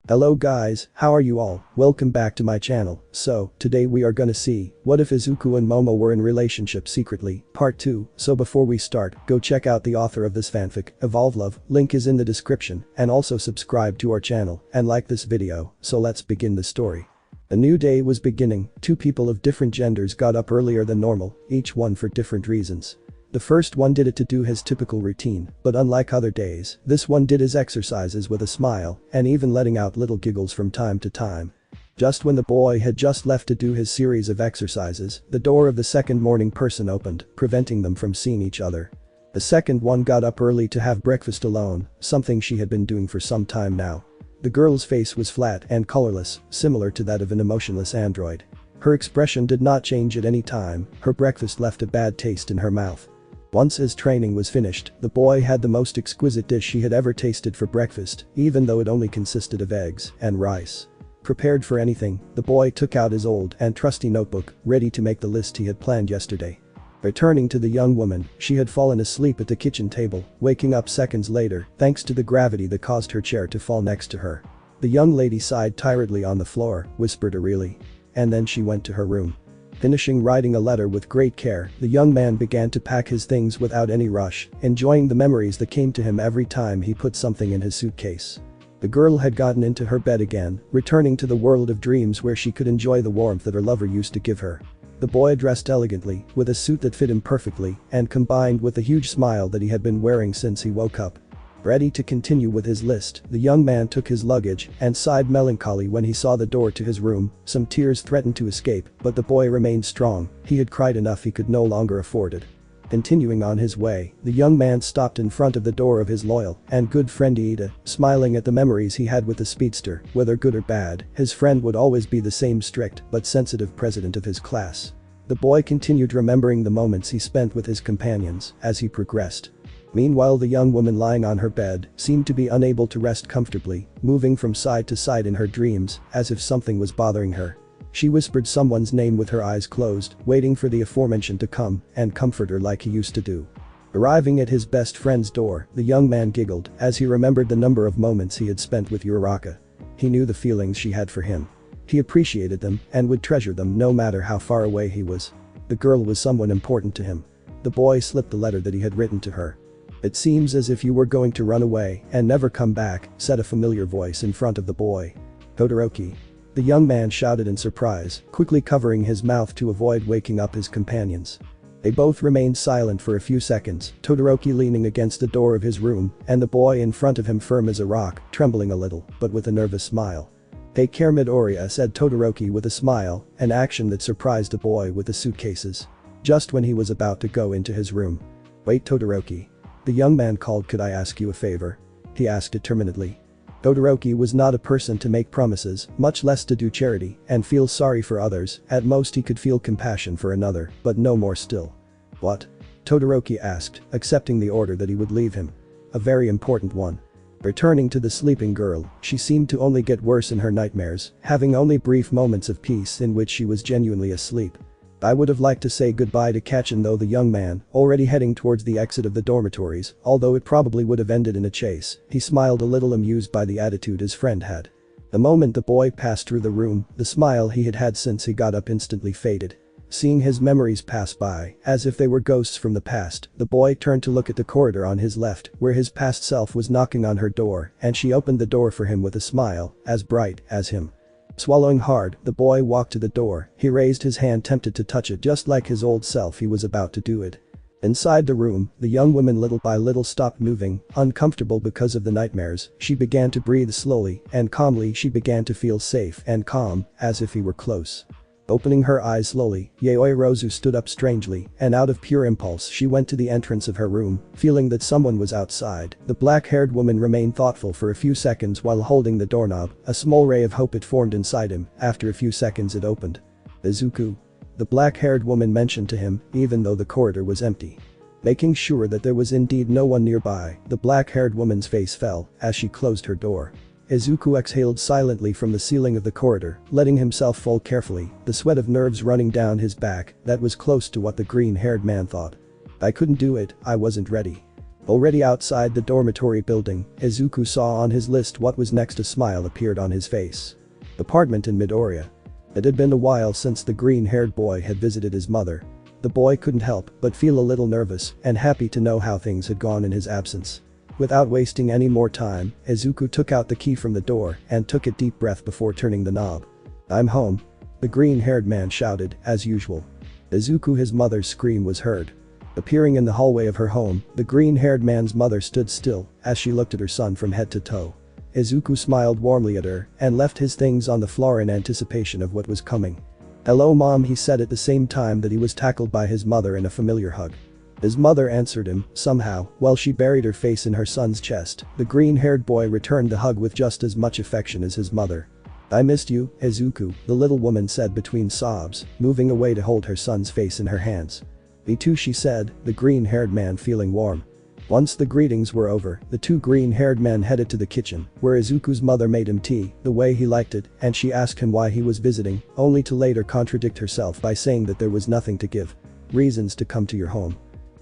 Hello guys, how are you all? Welcome back to my channel. So, today we are gonna see, what if Izuku and Momo were in relationship secretly, part 2. So before we start, go check out the author of this fanfic, evolvelove, link is in the description, and also subscribe to our channel, and like this video, so let's begin the story. A new day was beginning, two people of different genders got up earlier than normal, each one for different reasons. The first one did it to do his typical routine, but unlike other days, this one did his exercises with a smile, and even letting out little giggles from time to time. Just when the boy had just left to do his series of exercises, the door of the second morning person opened, preventing them from seeing each other. The second one got up early to have breakfast alone, something she had been doing for some time now. The girl's face was flat and colorless, similar to that of an emotionless android. Her expression did not change at any time, her breakfast left a bad taste in her mouth. Once his training was finished, the boy had the most exquisite dish he had ever tasted for breakfast, even though it only consisted of eggs and rice. Prepared for anything, the boy took out his old and trusty notebook, ready to make the list he had planned yesterday. Returning to the young woman, she had fallen asleep at the kitchen table, waking up seconds later, thanks to the gravity that caused her chair to fall next to her. The young lady sighed tiredly on the floor, whispered "Really?" and then she went to her room. Finishing writing a letter with great care, the young man began to pack his things without any rush, enjoying the memories that came to him every time he put something in his suitcase. The girl had gotten into her bed again, returning to the world of dreams where she could enjoy the warmth that her lover used to give her. The boy dressed elegantly, with a suit that fit him perfectly, and combined with the huge smile that he had been wearing since he woke up. Ready to continue with his list, the young man took his luggage and sighed melancholy when he saw the door to his room. Some tears threatened to escape, but the boy remained strong, he had cried enough he could no longer afford it. Continuing on his way, the young man stopped in front of the door of his loyal and good friend Ida, smiling at the memories he had with the speedster. Whether good or bad, his friend would always be the same strict but sensitive president of his class. The boy continued remembering the moments he spent with his companions as he progressed. Meanwhile, the young woman lying on her bed seemed to be unable to rest comfortably, moving from side to side in her dreams as if something was bothering her. She whispered someone's name with her eyes closed, waiting for the aforementioned to come and comfort her like he used to do. Arriving at his best friend's door, the young man giggled as he remembered the number of moments he had spent with Uraraka. He knew the feelings she had for him. He appreciated them and would treasure them no matter how far away he was. The girl was someone important to him. The boy slipped the letter that he had written to her. "It seems as if you were going to run away and never come back," said a familiar voice in front of the boy. "Todoroki." The young man shouted in surprise, quickly covering his mouth to avoid waking up his companions. They both remained silent for a few seconds, Todoroki leaning against the door of his room, and the boy in front of him firm as a rock, trembling a little, but with a nervous smile. "Take care, Midoriya," said Todoroki with a smile, an action that surprised the boy with the suitcases. Just when he was about to go into his room. "Wait, Todoroki." The young man called. "Could I ask you a favor?" he asked determinedly. Todoroki was not a person to make promises, much less to do charity and feel sorry for others. At most he could feel compassion for another, but no more still. "What?" Todoroki asked, accepting the order that he would leave him. "A very important one." Returning to the sleeping girl, she seemed to only get worse in her nightmares, having only brief moments of peace in which she was genuinely asleep. "I would have liked to say goodbye to Kachin," though the young man, already heading towards the exit of the dormitories, although it probably would have ended in a chase, he smiled a little amused by the attitude his friend had. The moment the boy passed through the room, the smile he had had since he got up instantly faded. Seeing his memories pass by, as if they were ghosts from the past, the boy turned to look at the corridor on his left, where his past self was knocking on her door, and she opened the door for him with a smile, as bright as him. Swallowing hard, the boy walked to the door, he raised his hand tempted to touch it just like his old self he was about to do it. Inside the room, the young woman little by little stopped moving, uncomfortable because of the nightmares, she began to breathe slowly and calmly. She began to feel safe and calm, as if he were close. Opening her eyes slowly, Yayoi Rozu stood up strangely, and out of pure impulse she went to the entrance of her room, feeling that someone was outside. The black-haired woman remained thoughtful for a few seconds while holding the doorknob, a small ray of hope it formed inside him. After a few seconds it opened. "Izuku," the black-haired woman mentioned to him, even though the corridor was empty. Making sure that there was indeed no one nearby, the black-haired woman's face fell as she closed her door. Izuku exhaled silently from the ceiling of the corridor, letting himself fall carefully, the sweat of nerves running down his back. That was close to what the green-haired man thought. "I couldn't do it, I wasn't ready." Already outside the dormitory building, Izuku saw on his list what was next. A smile appeared on his face. Apartment in Midoriya. It had been a while since the green-haired boy had visited his mother. The boy couldn't help but feel a little nervous and happy to know how things had gone in his absence. Without wasting any more time, Izuku took out the key from the door and took a deep breath before turning the knob. "I'm home," the green-haired man shouted, as usual. Izuku, his mother's scream was heard. Appearing in the hallway of her home, the green-haired man's mother stood still as she looked at her son from head to toe. Izuku smiled warmly at her and left his things on the floor in anticipation of what was coming. "Hello mom," he said at the same time that he was tackled by his mother in a familiar hug. His mother answered him, somehow, while she buried her face in her son's chest. The green-haired boy returned the hug with just as much affection as his mother. "I missed you, Izuku," the little woman said between sobs, moving away to hold her son's face in her hands. "Me too," she said, the green-haired man feeling warm. Once the greetings were over, the two green-haired men headed to the kitchen, where Izuku's mother made him tea, the way he liked it, and she asked him why he was visiting, only to later contradict herself by saying that there was nothing to give. "Reasons to come to your home."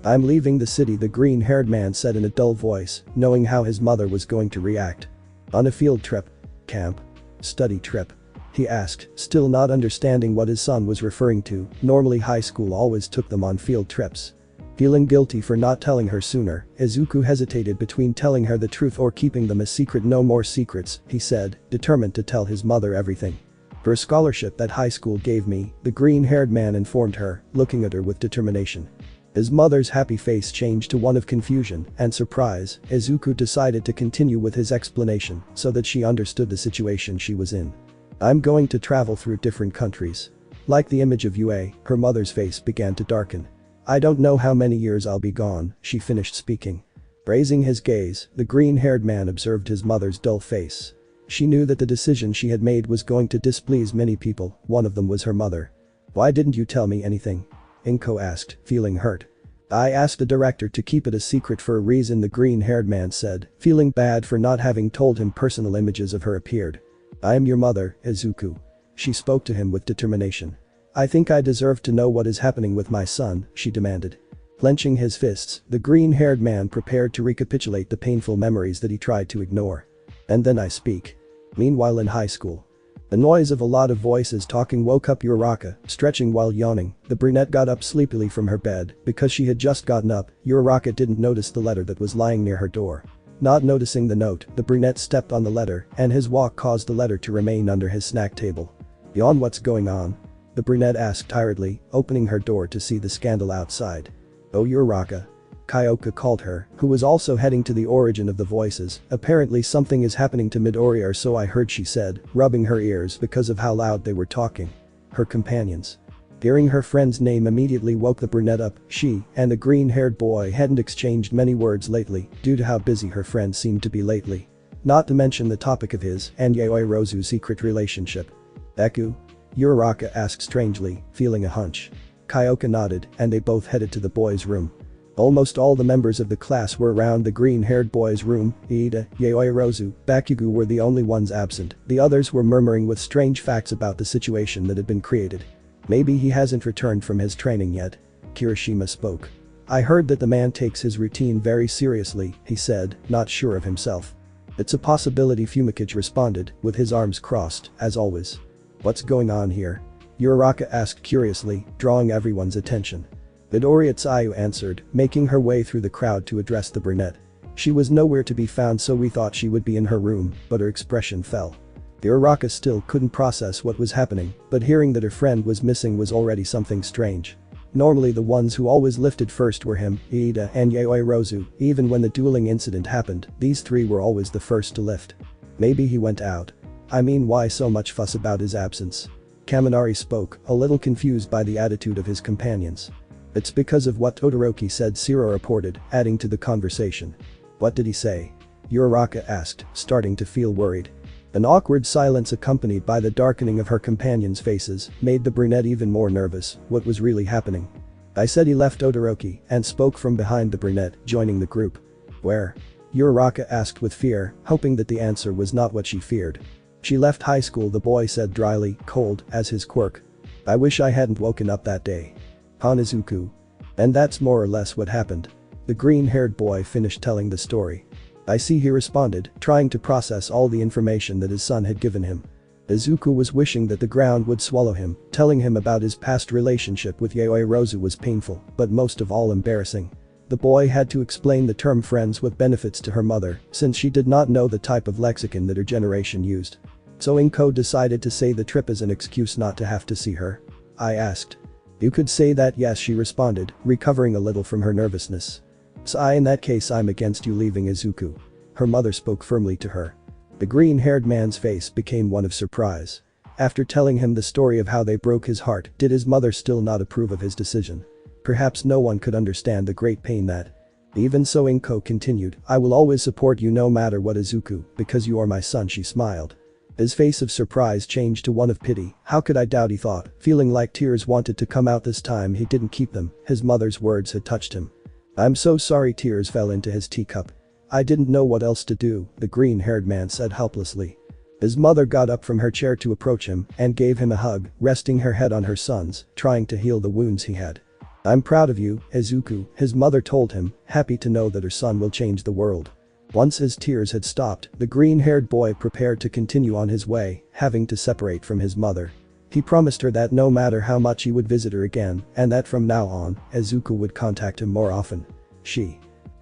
"I'm leaving the city," the green-haired man said in a dull voice, knowing how his mother was going to react. "On a field trip? Camp? Study trip?" he asked, still not understanding what his son was referring to. Normally high school always took them on field trips. Feeling guilty for not telling her sooner, Izuku hesitated between telling her the truth or keeping them a secret. "No more secrets," he said, determined to tell his mother everything. "For a scholarship that high school gave me," the green-haired man informed her, looking at her with determination. His mother's happy face changed to one of confusion and surprise. Izuku decided to continue with his explanation so that she understood the situation she was in. "I'm going to travel through different countries." Like the image of Yue, her mother's face began to darken. "I don't know how many years I'll be gone," she finished speaking. Raising his gaze, the green-haired man observed his mother's dull face. She knew that the decision she had made was going to displease many people, one of them was her mother. "Why didn't you tell me anything?" Inko asked, feeling hurt. "I asked the director to keep it a secret for a reason," the green-haired man said, feeling bad for not having told him. Personal images of her appeared. "I am your mother, Izuku." She spoke to him with determination. "I think I deserve to know what is happening with my son," she demanded. Clenching his fists, the green-haired man prepared to recapitulate the painful memories that he tried to ignore. "And then I speak." Meanwhile in high school. The noise of a lot of voices talking woke up Uraraka, stretching while yawning. The brunette got up sleepily from her bed. Because she had just gotten up, Uraraka didn't notice the letter that was lying near her door. Not noticing the note, the brunette stepped on the letter, and his walk caused the letter to remain under his snack table. "Yawn, what's going on?" the brunette asked tiredly, opening her door to see the scandal outside. "Oh, Uraraka," Kyoka called her, who was also heading to the origin of the voices. "Apparently something is happening to Midoriya, or so I heard," she said, rubbing her ears because of how loud they were talking. Her companions. Hearing her friend's name immediately woke the brunette up. She and the green-haired boy hadn't exchanged many words lately due to how busy her friend seemed to be lately. Not to mention the topic of his and Yayoi Rozu's secret relationship. "Deku?" Uraraka asked strangely, feeling a hunch. Kyoka nodded and they both headed to the boys' room. Almost all the members of the class were around the green-haired boy's room. Iida, Yayoi Rozu, Bakugo were the only ones absent. The others were murmuring with strange facts about the situation that had been created. "Maybe he hasn't returned from his training yet." Kirishima spoke. "I heard that the man takes his routine very seriously," he said, not sure of himself. "It's a possibility," Fumikage responded, with his arms crossed, as always. "What's going on here?" Uraraka asked curiously, drawing everyone's attention. Midoriya Tsuyu answered, making her way through the crowd to address the brunette. She was nowhere to be found, so we thought she would be in her room, but her expression fell. Uraraka still couldn't process what was happening, but hearing that her friend was missing was already something strange. Normally the ones who always lifted first were him, Iida, and Yayoi Rozu. Even when the dueling incident happened, these three were always the first to lift. "Maybe he went out. I mean, why so much fuss about his absence?" Kaminari spoke, a little confused by the attitude of his companions. "It's because of what Todoroki said," Siro reported, adding to the conversation. "What did he say?" Uraraka asked, starting to feel worried. An awkward silence accompanied by the darkening of her companions' faces made the brunette even more nervous. What was really happening? "I said he left Todoroki," and spoke from behind the brunette, joining the group. "Where?" Uraraka asked with fear, hoping that the answer was not what she feared. "She left high school," the boy said dryly, cold as his quirk. "I wish I hadn't woken up that day." Hanazuku. "And that's more or less what happened." The green-haired boy finished telling the story. I see, he responded, trying to process all the information that his son had given him. Izuku was wishing that the ground would swallow him, telling him about his past relationship with Yaoi Rozu was painful, but most of all embarrassing. The boy had to explain the term friends with benefits to her mother, since she did not know the type of lexicon that her generation used. So Inko decided to say the trip as an excuse not to have to see her. I asked. You could say that, yes, she responded, recovering a little from her nervousness. So in that case I'm against you leaving Izuku. Her mother spoke firmly to her. The green-haired man's face became one of surprise. After telling him the story of how they broke his heart, did his mother still not approve of his decision? Perhaps no one could understand the great pain that. Even so, Inko continued, I will always support you no matter what, Izuku, because you are my son. She smiled. His face of surprise changed to one of pity. How could I doubt, he thought, feeling like tears wanted to come out. This time he didn't keep them, his mother's words had touched him. I'm so sorry. Tears fell into his teacup. I didn't know what else to do, the green-haired man said helplessly. His mother got up from her chair to approach him and gave him a hug, resting her head on her son's, trying to heal the wounds he had. I'm proud of you, Izuku, his mother told him, happy to know that her son will change the world. Once his tears had stopped, the green-haired boy prepared to continue on his way, having to separate from his mother. He promised her that no matter how much he would visit her again, and that from now on, Izuku would contact him more often.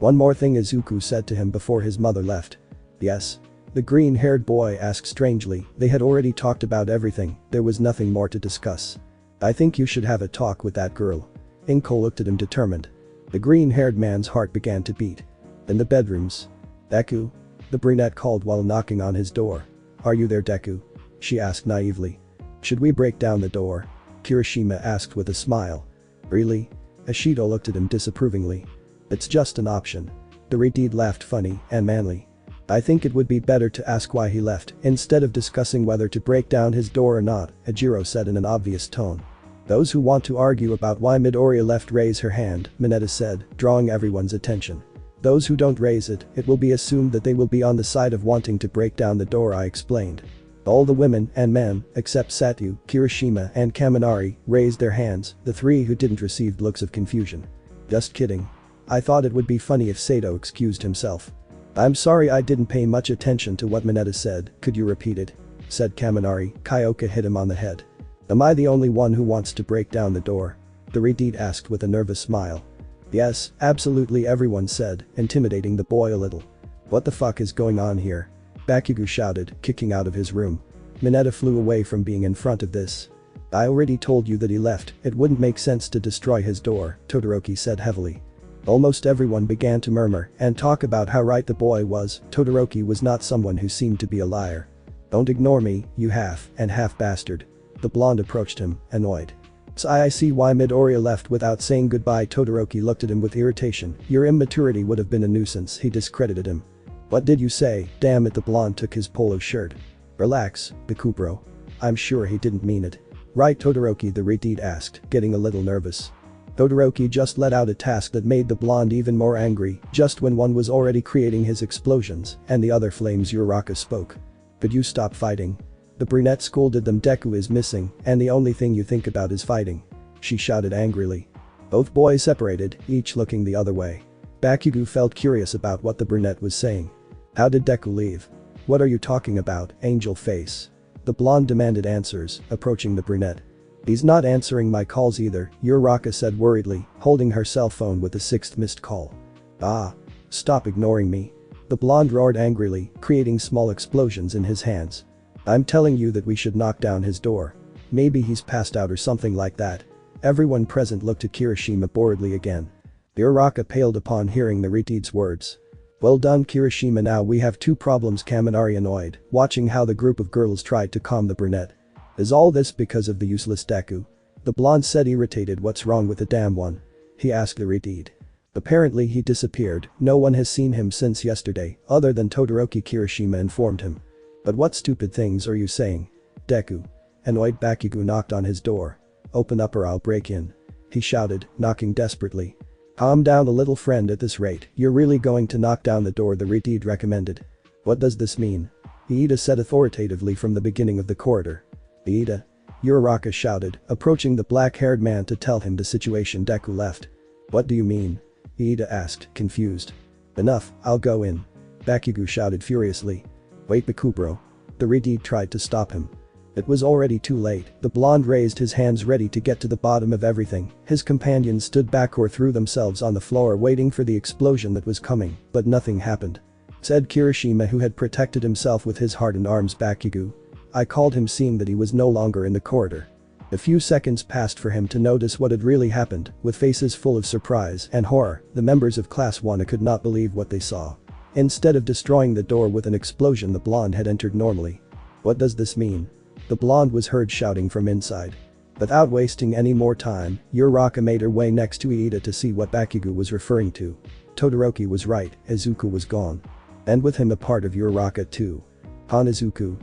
One more thing, Izuku said to him before his mother left. Yes? The green-haired boy asked strangely. They had already talked about everything, there was nothing more to discuss. I think you should have a talk with that girl. Inko looked at him determined. The green-haired man's heart began to beat. In the bedrooms. Deku? The brunette called while knocking on his door. Are you there, Deku? She asked naively. Should we break down the door? Kirishima asked with a smile. Really? Ashido looked at him disapprovingly. It's just an option. The redhead laughed funny and manly. I think it would be better to ask why he left instead of discussing whether to break down his door or not, Jiro said in an obvious tone. Those who want to argue about why Midoriya left raise her hand, Mineta said, drawing everyone's attention. Those who don't raise it, it will be assumed that they will be on the side of wanting to break down the door, I explained. All the women and men, except Satu, Kirishima and Kaminari, raised their hands, the three who didn't received looks of confusion. Just kidding. I thought it would be funny if Sato excused himself. I'm sorry, I didn't pay much attention to what Mineta said, could you repeat it? Said Kaminari. Kyoka hit him on the head. Am I the only one who wants to break down the door? The redhead asked with a nervous smile. Yes, absolutely, everyone said, intimidating the boy a little. What the fuck is going on here? Bakugo shouted, kicking out of his room. Mineta flew away from being in front of this. I already told you that he left, it wouldn't make sense to destroy his door, Todoroki said heavily. Almost everyone began to murmur and talk about how right the boy was. Todoroki was not someone who seemed to be a liar. Don't ignore me, you half bastard. The blonde approached him, annoyed. So I see why Midoriya left without saying goodbye. Todoroki looked at him with irritation. Your immaturity would have been a nuisance, he discredited him. What did you say? Damn it, the blonde took his polo shirt. Relax, Bakubro. I'm sure he didn't mean it. Right, Todoroki, the redhead asked, getting a little nervous. Todoroki just let out a task that made the blonde even more angry, just when one was already creating his explosions, and the other flames. Uraraka spoke. Could you stop fighting? The brunette scolded them. Deku is missing, and the only thing you think about is fighting. She shouted angrily. Both boys separated, each looking the other way. Bakugo felt curious about what the brunette was saying. How did Deku leave? What are you talking about, angel face? The blonde demanded answers, approaching the brunette. He's not answering my calls either, Uraraka said worriedly, holding her cell phone with the sixth missed call. Ah. Stop ignoring me. The blonde roared angrily, creating small explosions in his hands. I'm telling you that we should knock down his door. Maybe he's passed out or something like that. Everyone present looked at Kirishima boredly again. Uraraka paled upon hearing the redhead's words. Well done, Kirishima, now we have two problems, Kaminari annoyed, watching how the group of girls tried to calm the brunette. Is all this because of the useless Deku? The blonde said, irritated. What's wrong with the damn one? He asked the redhead. Apparently he disappeared, no one has seen him since yesterday, other than Todoroki, Kirishima informed him. But what stupid things are you saying? Deku. Annoyed, Bakugo knocked on his door. Open up or I'll break in. He shouted, knocking desperately. Calm down a little, friend, at this rate, you're really going to knock down the door, the redhead recommended. What does this mean? Iida said authoritatively from the beginning of the corridor. Iida? Uraraka shouted, approaching the black-haired man to tell him the situation. Deku left. What do you mean? Iida asked, confused. Enough, I'll go in. Bakugo shouted furiously. Wait Bakubro. The Redeed tried to stop him. It was already too late. The blonde raised his hands ready to get to the bottom of everything. His companions stood back or threw themselves on the floor waiting for the explosion that was coming, but nothing happened. Said Kirishima, who had protected himself with his heart and arms. Bakugo. I called him, seeing that he was no longer in the corridor. A few seconds passed for him to notice what had really happened. With faces full of surprise and horror, the members of Class 1 could not believe what they saw. Instead of destroying the door with an explosion, the blonde had entered normally. What does this mean? The blonde was heard shouting from inside. Without wasting any more time, Uraraka made her way next to Iida to see what Bakugo was referring to. Todoroki was right, Izuku was gone. And with him a part of Uraraka too. Han Izuku.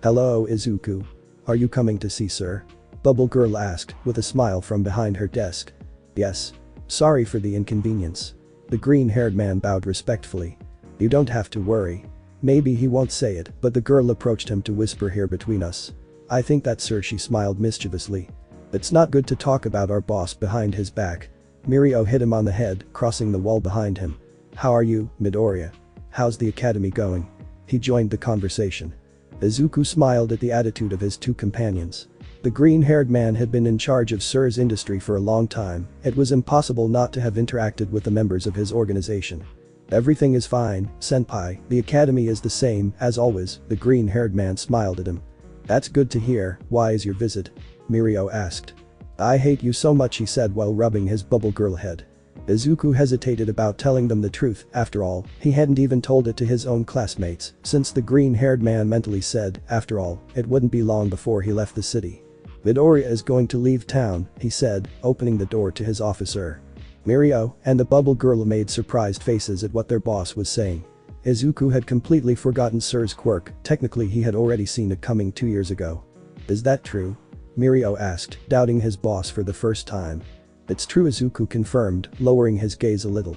Hello Izuku. Are you coming to see Sir? Bubble Girl asked, with a smile from behind her desk. Yes. Sorry for the inconvenience. The green-haired man bowed respectfully. You don't have to worry. Maybe he won't say it, but the girl approached him to whisper, here between us. I think that Sir, she smiled mischievously. It's not good to talk about our boss behind his back. Mirio hit him on the head, crossing the wall behind him. How are you, Midoriya? How's the academy going? He joined the conversation. Izuku smiled at the attitude of his two companions. The green-haired man had been in charge of Sir's industry for a long time. It was impossible not to have interacted with the members of his organization. Everything is fine, senpai, the academy is the same, as always, the green-haired man smiled at him. That's good to hear. Why is your visit? Mirio asked. I hate you so much, he said while rubbing his bubble girl head. Izuku hesitated about telling them the truth. After all, he hadn't even told it to his own classmates, since the green-haired man mentally said, after all, it wouldn't be long before he left the city. Midoriya is going to leave town, he said, opening the door to his officer. Mirio and the bubble girl made surprised faces at what their boss was saying. Izuku had completely forgotten Sir's quirk. Technically he had already seen it coming 2 years ago. Is that true? Mirio asked, doubting his boss for the first time. It's true, Izuku confirmed, lowering his gaze a little.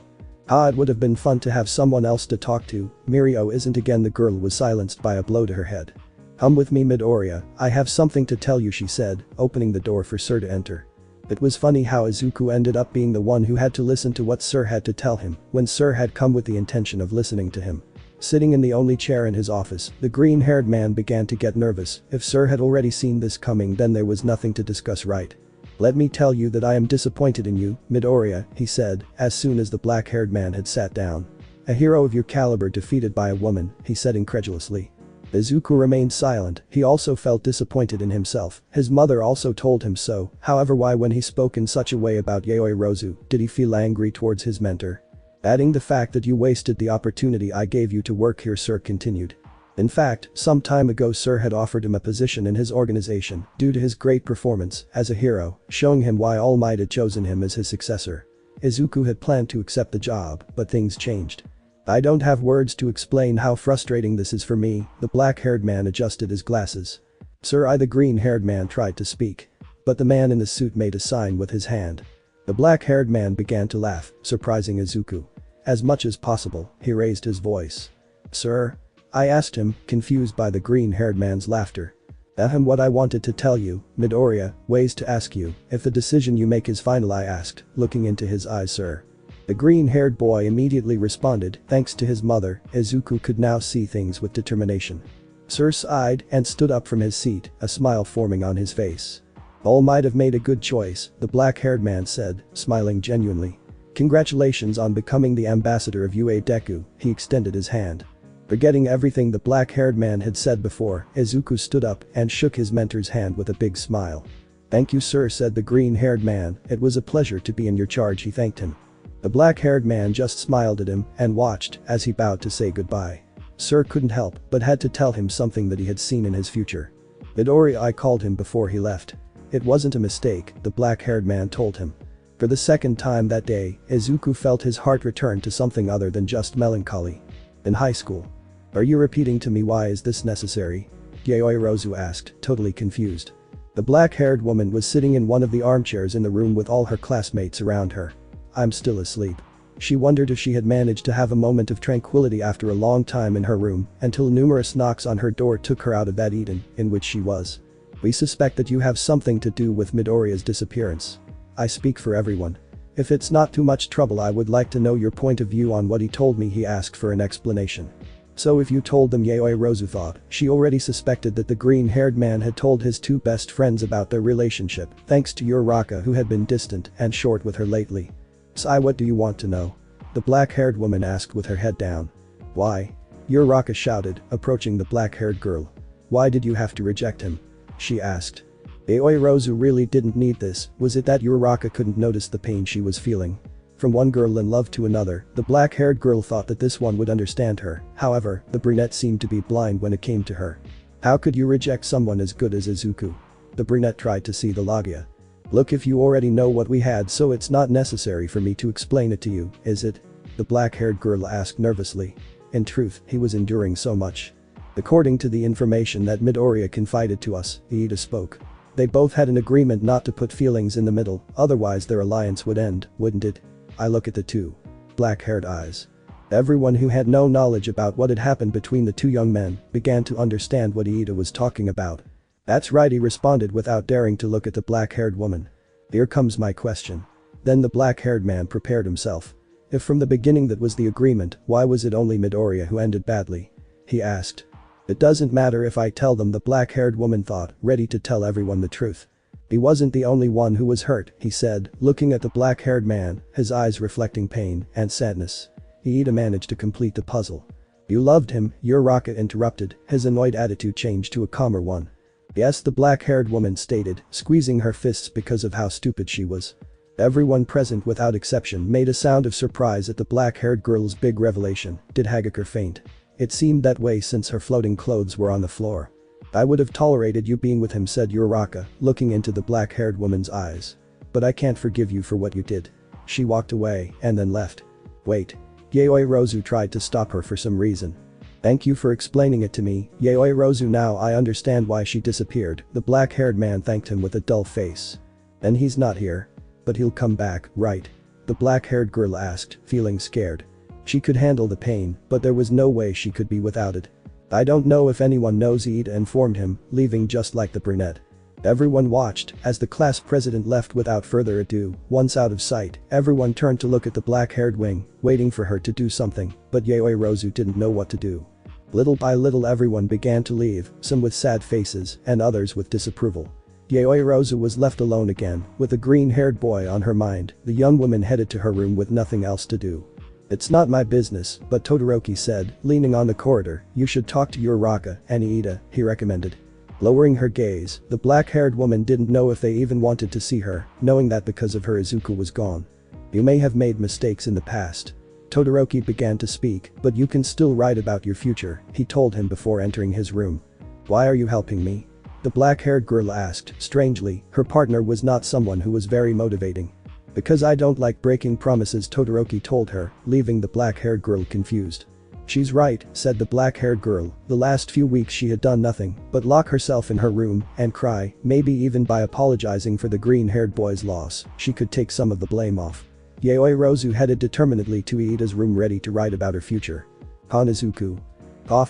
It would have been fun to have someone else to talk to. Mirio isn't again. The girl was silenced by a blow to her head. Come with me, Midoriya, I have something to tell you, she said, opening the door for Sir to enter. It was funny how Izuku ended up being the one who had to listen to what Sir had to tell him, when Sir had come with the intention of listening to him. Sitting in the only chair in his office, the green-haired man began to get nervous. If Sir had already seen this coming, then there was nothing to discuss, right? Let me tell you that I am disappointed in you, Midoriya, he said, as soon as the black-haired man had sat down. A hero of your caliber defeated by a woman, he said incredulously. Izuku remained silent. He also felt disappointed in himself. His mother also told him so. However, why, when he spoke in such a way about Yaoi Rozu, did he feel angry towards his mentor? Adding the fact that you wasted the opportunity I gave you to work here, Sir continued. In fact, some time ago Sir had offered him a position in his organization due to his great performance as a hero, showing him why All Might had chosen him as his successor. Izuku had planned to accept the job, but things changed. I don't have words to explain how frustrating this is for me, the black-haired man adjusted his glasses. Sir, the green-haired man tried to speak. But the man in the suit made a sign with his hand. The black-haired man began to laugh, surprising Izuku. As much as possible, he raised his voice. Sir? I asked him, confused by the green-haired man's laughter. What I wanted to tell you, Midoriya, ways to ask you, if the decision you make is final, I asked, looking into his eyes. Sir. The green-haired boy immediately responded. Thanks to his mother, Izuku could now see things with determination. Sir sighed and stood up from his seat, a smile forming on his face. All might have made a good choice, the black-haired man said, smiling genuinely. Congratulations on becoming the ambassador of UA Deku, he extended his hand. Forgetting everything the black-haired man had said before, Izuku stood up and shook his mentor's hand with a big smile. Thank you, sir, said the green-haired man. It was a pleasure to be in your charge, he thanked him. The black-haired man just smiled at him and watched as he bowed to say goodbye. Sir couldn't help but had to tell him something that he had seen in his future. Midoriya, I called him before he left. It wasn't a mistake, the black-haired man told him. For the second time that day, Izuku felt his heart return to something other than just melancholy. In high school. Are you repeating to me why is this necessary? Yaoi Rozu asked, totally confused. The black-haired woman was sitting in one of the armchairs in the room with all her classmates around her. I'm still asleep. She wondered if she had managed to have a moment of tranquility after a long time in her room, until numerous knocks on her door took her out of that Eden in which she was. We suspect that you have something to do with Midoriya's disappearance. I speak for everyone. If it's not too much trouble, I would like to know your point of view on what he told me. He asked for an explanation. So if you told them, Yaoi Rozu thought. She already suspected that the green-haired man had told his two best friends about their relationship, thanks to Uraraka, who had been distant and short with her lately. Sai, what do you want to know? The black-haired woman asked with her head down. Why? Uraraka shouted, approaching the black-haired girl. Why did you have to reject him? She asked. Yaoi Rozu really didn't need this. Was it that Uraraka couldn't notice the pain she was feeling? From one girl in love to another, the black-haired girl thought that this one would understand her. However, the brunette seemed to be blind when it came to her. How could you reject someone as good as Izuku? The brunette tried to see the logia. Look, if you already know what we had, so it's not necessary for me to explain it to you, is it? The black-haired girl asked nervously. In truth, he was enduring so much. According to the information that Midoriya confided to us, Iida spoke. They both had an agreement not to put feelings in the middle, otherwise their alliance would end, wouldn't it? I look at the two black-haired eyes. Everyone who had no knowledge about what had happened between the two young men began to understand what Iida was talking about. That's right, he responded without daring to look at the black-haired woman. Here comes my question. Then the black-haired man prepared himself. If from the beginning that was the agreement, why was it only Midoriya who ended badly? He asked. It doesn't matter if I tell them, the black-haired woman thought, ready to tell everyone the truth. He wasn't the only one who was hurt, he said, looking at the black-haired man, his eyes reflecting pain and sadness. Iida managed to complete the puzzle. You loved him, Uraraka interrupted, his annoyed attitude changed to a calmer one. Yes, the black-haired woman stated, squeezing her fists because of how stupid she was. Everyone present without exception made a sound of surprise at the black-haired girl's big revelation. Did Hagakure faint? It seemed that way since her floating clothes were on the floor. I would have tolerated you being with him, said Uraraka, looking into the black-haired woman's eyes. But I can't forgive you for what you did. She walked away and then left. Wait. Yaoi Rozu tried to stop her for some reason. Thank you for explaining it to me, Yaoi Rozu, now I understand why she disappeared. The black-haired man thanked him with a dull face. Then he's not here. But he'll come back, right? The black-haired girl asked, feeling scared. She could handle the pain, but there was no way she could be without it. I don't know if anyone knows, Iida informed him, leaving just like the brunette. Everyone watched as the class president left without further ado. Once out of sight, everyone turned to look at the black-haired wing, waiting for her to do something, but Yaoi Rozu didn't know what to do. Little by little everyone began to leave, some with sad faces and others with disapproval. Yaoi Rozu was left alone again, with a green-haired boy on her mind. The young woman headed to her room with nothing else to do. It's not my business, but Todoroki said, leaning on the corridor, you should talk to Uraraka and Iida, he recommended. Lowering her gaze, the black-haired woman didn't know if they even wanted to see her, knowing that because of her Izuku was gone. You may have made mistakes in the past. Todoroki began to speak, but you can still write about your future, he told him before entering his room. Why are you helping me? The black-haired girl asked. Strangely, her partner was not someone who was very motivating. Because I don't like breaking promises, Todoroki told her, leaving the black-haired girl confused. She's right, said the black-haired girl. The last few weeks she had done nothing but lock herself in her room and cry. Maybe even by apologizing for the green-haired boy's loss, she could take some of the blame off. Yaoi Rozu headed determinedly to Iida's room, ready to write about her future. Izuku.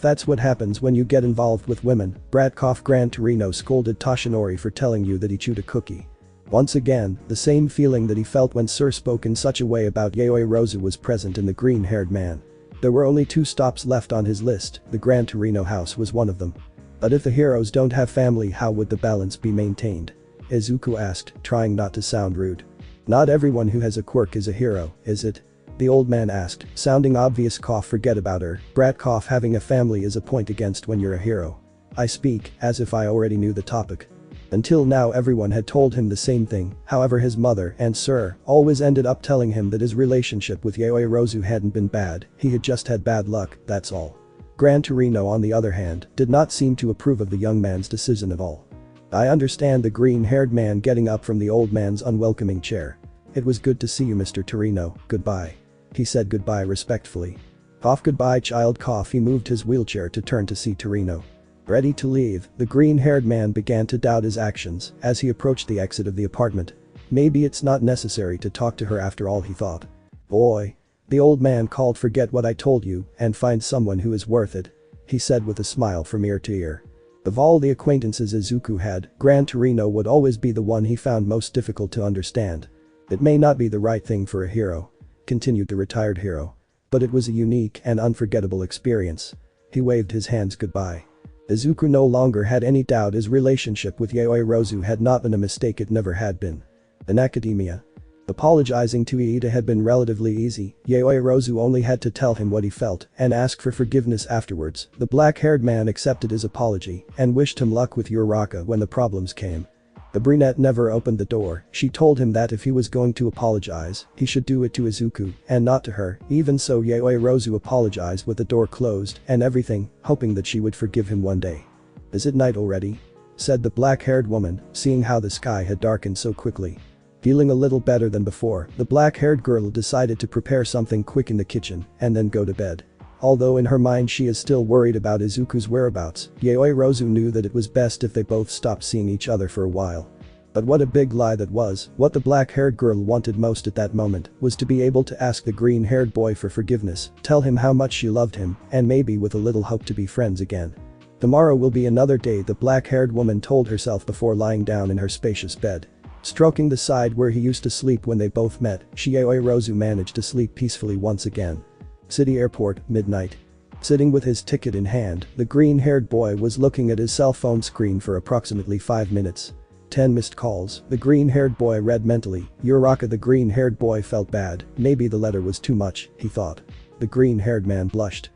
That's what happens when you get involved with women. Brat. Gran Torino scolded Toshinori for telling you that he chewed a cookie. Once again, the same feeling that he felt when Sir spoke in such a way about Yaoi Rozu was present in the green-haired man. There were only 2 stops left on his list, the Gran Torino house was one of them. But if the heroes don't have family, how would the balance be maintained? Izuku asked, trying not to sound rude. Not everyone who has a quirk is a hero, is it? The old man asked, sounding obvious. Forget about her, Brat. Having a family is a point against when you're a hero. I speak as if I already knew the topic. Until now everyone had told him the same thing, however his mother and Sir always ended up telling him that his relationship with Yaoi Rozu hadn't been bad, he had just had bad luck, that's all. Gran Torino, on the other hand, did not seem to approve of the young man's decision at all. I understand, the green-haired man getting up from the old man's unwelcoming chair. It was good to see you, Mr. Torino, goodbye. He said goodbye respectfully. Goodbye, child. He moved his wheelchair to turn to see Torino. Ready to leave, the green-haired man began to doubt his actions as he approached the exit of the apartment. Maybe it's not necessary to talk to her after all, he thought. Boy. The old man called, forget what I told you and find someone who is worth it, he said with a smile from ear to ear. Of all the acquaintances Izuku had, Gran Torino would always be the one he found most difficult to understand. It may not be the right thing for a hero," continued the retired hero. "But it was a unique and unforgettable experience." He waved his hands goodbye. Izuku no longer had any doubt his relationship with Yaoi Rozu had not been a mistake, it never had been. In academia, apologizing to Iida had been relatively easy. Yaoi Rozu only had to tell him what he felt and ask for forgiveness afterwards. The black-haired man accepted his apology and wished him luck with Uraraka when the problems came. The brunette never opened the door. She told him that if he was going to apologize, he should do it to Izuku and not to her. Even so, Yaoi Rozu apologized with the door closed and everything, hoping that she would forgive him one day. "Is it night already?" said the black-haired woman, seeing how the sky had darkened so quickly. Feeling a little better than before, the black-haired girl decided to prepare something quick in the kitchen and then go to bed. Although in her mind she is still worried about Izuku's whereabouts, Yaoi Rozu knew that it was best if they both stopped seeing each other for a while. But what a big lie that was. What the black-haired girl wanted most at that moment was to be able to ask the green-haired boy for forgiveness, tell him how much she loved him, and maybe with a little hope to be friends again. Tomorrow will be another day, the black-haired woman told herself before lying down in her spacious bed. Stroking the side where he used to sleep when they both met, Yaoi Rozu managed to sleep peacefully once again. City airport, midnight. Sitting with his ticket in hand, the green-haired boy was looking at his cell phone screen for approximately 5 minutes. 10 missed calls. The green-haired boy read mentally. Uraraka. The green-haired boy felt bad. Maybe the letter was too much, he thought. The green-haired man blushed.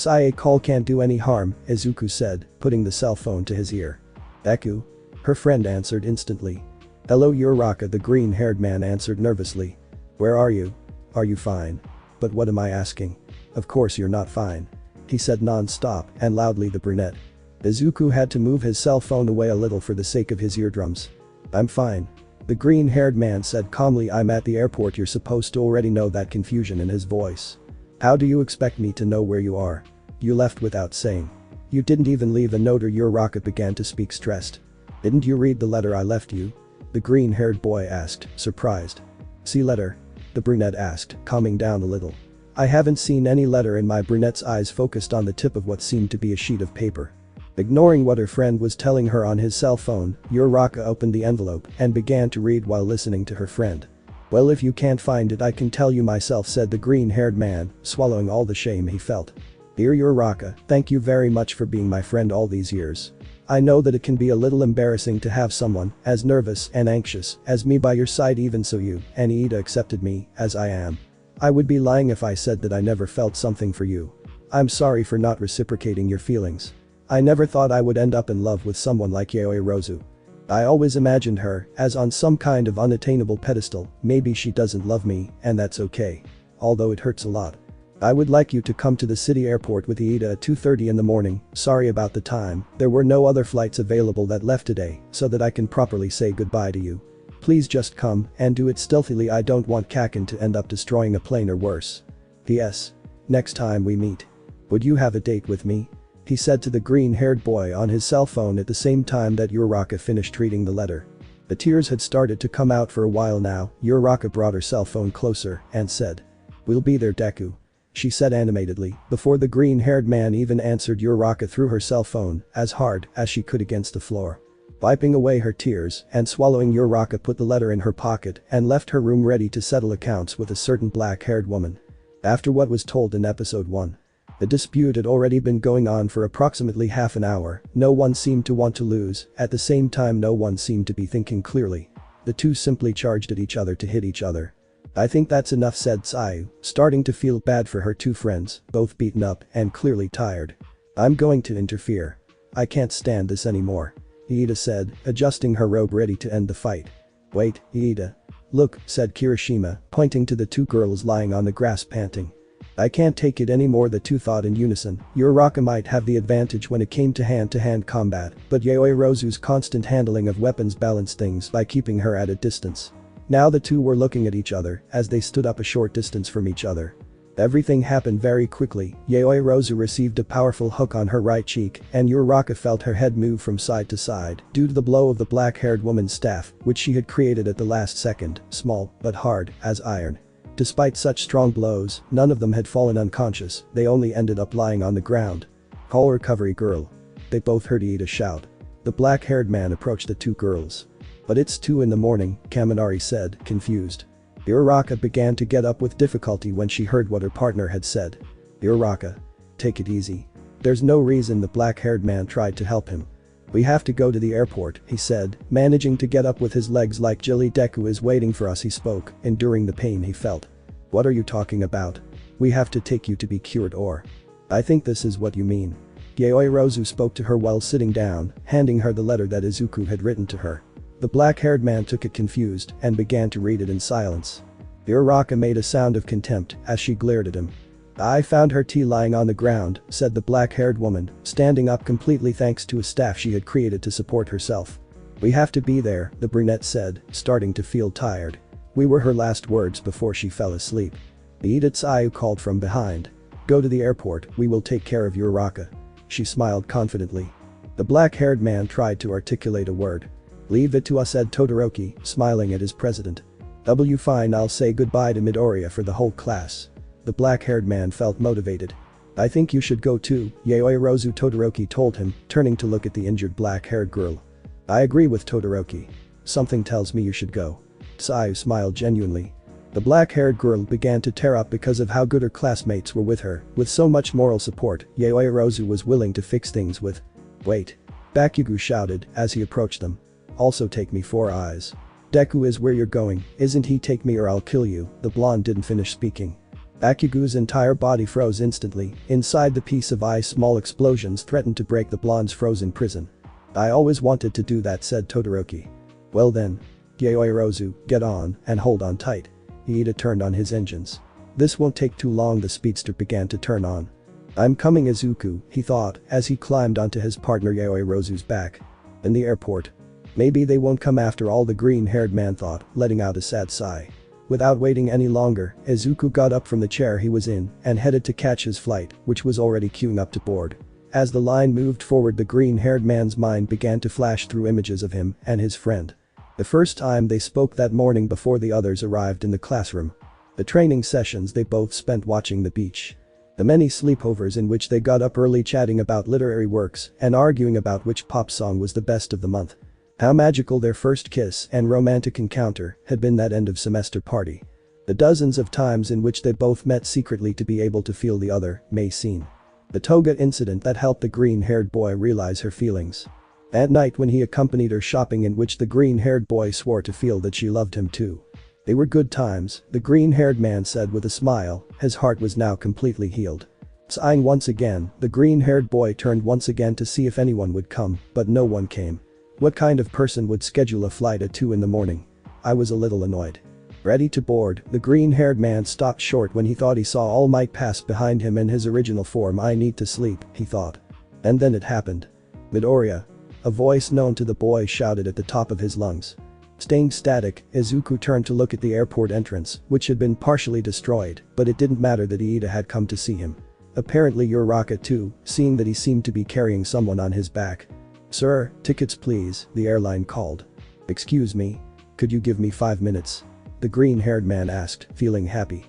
"A call can't do any harm," Izuku said, putting the cell phone to his ear. "Deku?" Her friend answered instantly. "Hello, Uraraka," the green-haired man answered nervously. "Where are you? Are you fine?" "But what am I asking? Of course you're not fine," he said non-stop and loudly. The brunette. Izuku had to move his cell phone away a little for the sake of his eardrums. "I'm fine," the green-haired man said calmly. "I'm at the airport." You're supposed to already know that confusion in his voice. "How do you expect me to know where you are? You left without saying. You didn't even leave a note." Uraraka began to speak stressed. "Didn't you read the letter I left you?" the green-haired boy asked, surprised. "See letter?" the brunette asked, calming down a little. "I haven't seen any letter." In my brunette's eyes focused on the tip of what seemed to be a sheet of paper. Ignoring what her friend was telling her on his cell phone, Uraraka opened the envelope and began to read while listening to her friend. "Well, if you can't find it, I can tell you myself," said the green-haired man, swallowing all the shame he felt. "Dear Uraraka, thank you very much for being my friend all these years. I know that it can be a little embarrassing to have someone as nervous and anxious as me by your side. Even so, you and Iida accepted me as I am. I would be lying if I said that I never felt something for you. I'm sorry for not reciprocating your feelings. I never thought I would end up in love with someone like Yaoi Rozu. I always imagined her as on some kind of unattainable pedestal. Maybe she doesn't love me, and that's okay. Although it hurts a lot. I would like you to come to the city airport with Iida at 2:30 in the morning. Sorry about the time, there were no other flights available that left today, so that I can properly say goodbye to you. Please just come and do it stealthily. I don't want Kakin to end up destroying a plane or worse. P.S. Next time we meet, would you have a date with me?" he said to the green-haired boy on his cell phone at the same time that Uraraka finished reading the letter. The tears had started to come out for a while now. Uraraka brought her cell phone closer and said, "We'll be there, Deku," she said animatedly, before the green-haired man even answered. Uraraka threw her cell phone as hard as she could against the floor. Wiping away her tears and swallowing, Uraraka put the letter in her pocket and left her room ready to settle accounts with a certain black-haired woman. After what was told in episode 1. The dispute had already been going on for approximately half an hour. No one seemed to want to lose. At the same time, no one seemed to be thinking clearly. The two simply charged at each other to hit each other. "I think that's enough," said Sayu, starting to feel bad for her two friends, both beaten up and clearly tired. "I'm going to interfere. I can't stand this anymore," Iida said, adjusting her robe ready to end the fight. "Wait, Iida. Look," said Kirishima, pointing to the two girls lying on the grass panting. "I can't take it anymore," the two thought in unison. Uraraka might have the advantage when it came to hand-to-hand combat, but Yaoi Rozu's constant handling of weapons balanced things by keeping her at a distance. Now the two were looking at each other as they stood up a short distance from each other. Everything happened very quickly. Yaoi Rozu received a powerful hook on her right cheek, and Uraraka felt her head move from side to side due to the blow of the black-haired woman's staff, which she had created at the last second, small but hard as iron. Despite such strong blows, none of them had fallen unconscious. They only ended up lying on the ground. "Call recovery girl." They both heard Iida shout. The black-haired man approached the two girls. "But it's 2 in the morning," Kaminari said, confused. Uraraka began to get up with difficulty when she heard what her partner had said. Uraraka. Take it easy. There's no reason the black-haired man tried to help him. We have to go to the airport, he said, managing to get up with his legs like jelly. Deku is waiting for us, he spoke, enduring the pain he felt. What are you talking about? We have to take you to be cured or. I think this is what you mean. Yaoirozu spoke to her while sitting down, handing her the letter that Izuku had written to her. The black-haired man took it confused and began to read it in silence. Uraraka made a sound of contempt as she glared at him. I found her tea lying on the ground, said the black-haired woman, standing up completely thanks to a staff she had created to support herself. We have to be there, the brunette said, starting to feel tired. We were her last words before she fell asleep. Tsuyu called from behind. Go to the airport, we will take care of Uraraka. She smiled confidently. The black-haired man tried to articulate a word. Leave it to us, said Todoroki, smiling at his president. Fine, I'll say goodbye to Midoriya for the whole class. The black-haired man felt motivated. I think you should go too, Yaoirozu, Todoroki told him, turning to look at the injured black-haired girl. I agree with Todoroki. Something tells me you should go. Tsuyu smiled genuinely. The black-haired girl began to tear up because of how good her classmates were with her. With so much moral support, Yaoirozu was willing to fix things with. Wait. Bakugo shouted as he approached them. Also take me 4 eyes. Deku is where you're going, isn't he? Take me or I'll kill you, the blonde didn't finish speaking. Bakugo's entire body froze instantly. Inside the piece of ice, small explosions threatened to break the blonde's frozen prison. I always wanted to do that, said Todoroki. Well then. Yaoirozu, get on and hold on tight. Iida turned on his engines. This won't take too long, the speedster began to turn on. I'm coming, Izuku, he thought as he climbed onto his partner Yaoirozu's back. In the airport. Maybe they won't come after all, the green-haired man thought, letting out a sad sigh. Without waiting any longer, Izuku got up from the chair he was in and headed to catch his flight, which was already queuing up to board. As the line moved forward, the green-haired man's mind began to flash through images of him and his friend. The first time they spoke that morning before the others arrived in the classroom. The training sessions they both spent watching the beach. The many sleepovers in which they got up early chatting about literary works and arguing about which pop song was the best of the month. How magical their first kiss and romantic encounter had been, that end of semester party. The dozens of times in which they both met secretly to be able to feel the other, may scene. The toga incident that helped the green-haired boy realize her feelings. At night when he accompanied her shopping, in which the green-haired boy swore to feel that she loved him too. They were good times, the green-haired man said with a smile. His heart was now completely healed. Sighing once again, the green-haired boy turned once again to see if anyone would come, but no one came. What kind of person would schedule a flight at 2 in the morning? I was a little annoyed. Ready to board, the green-haired man stopped short when he thought he saw All Might pass behind him in his original form. I need to sleep, he thought. And then it happened. Midoriya. A voice known to the boy shouted at the top of his lungs. Staying static, Izuku turned to look at the airport entrance, which had been partially destroyed, but it didn't matter that Iida had come to see him. Apparently Uraraka too, seeing that he seemed to be carrying someone on his back. Sir, tickets please, the airline called. Excuse me? Could you give me 5 minutes? The green-haired man asked, feeling happy.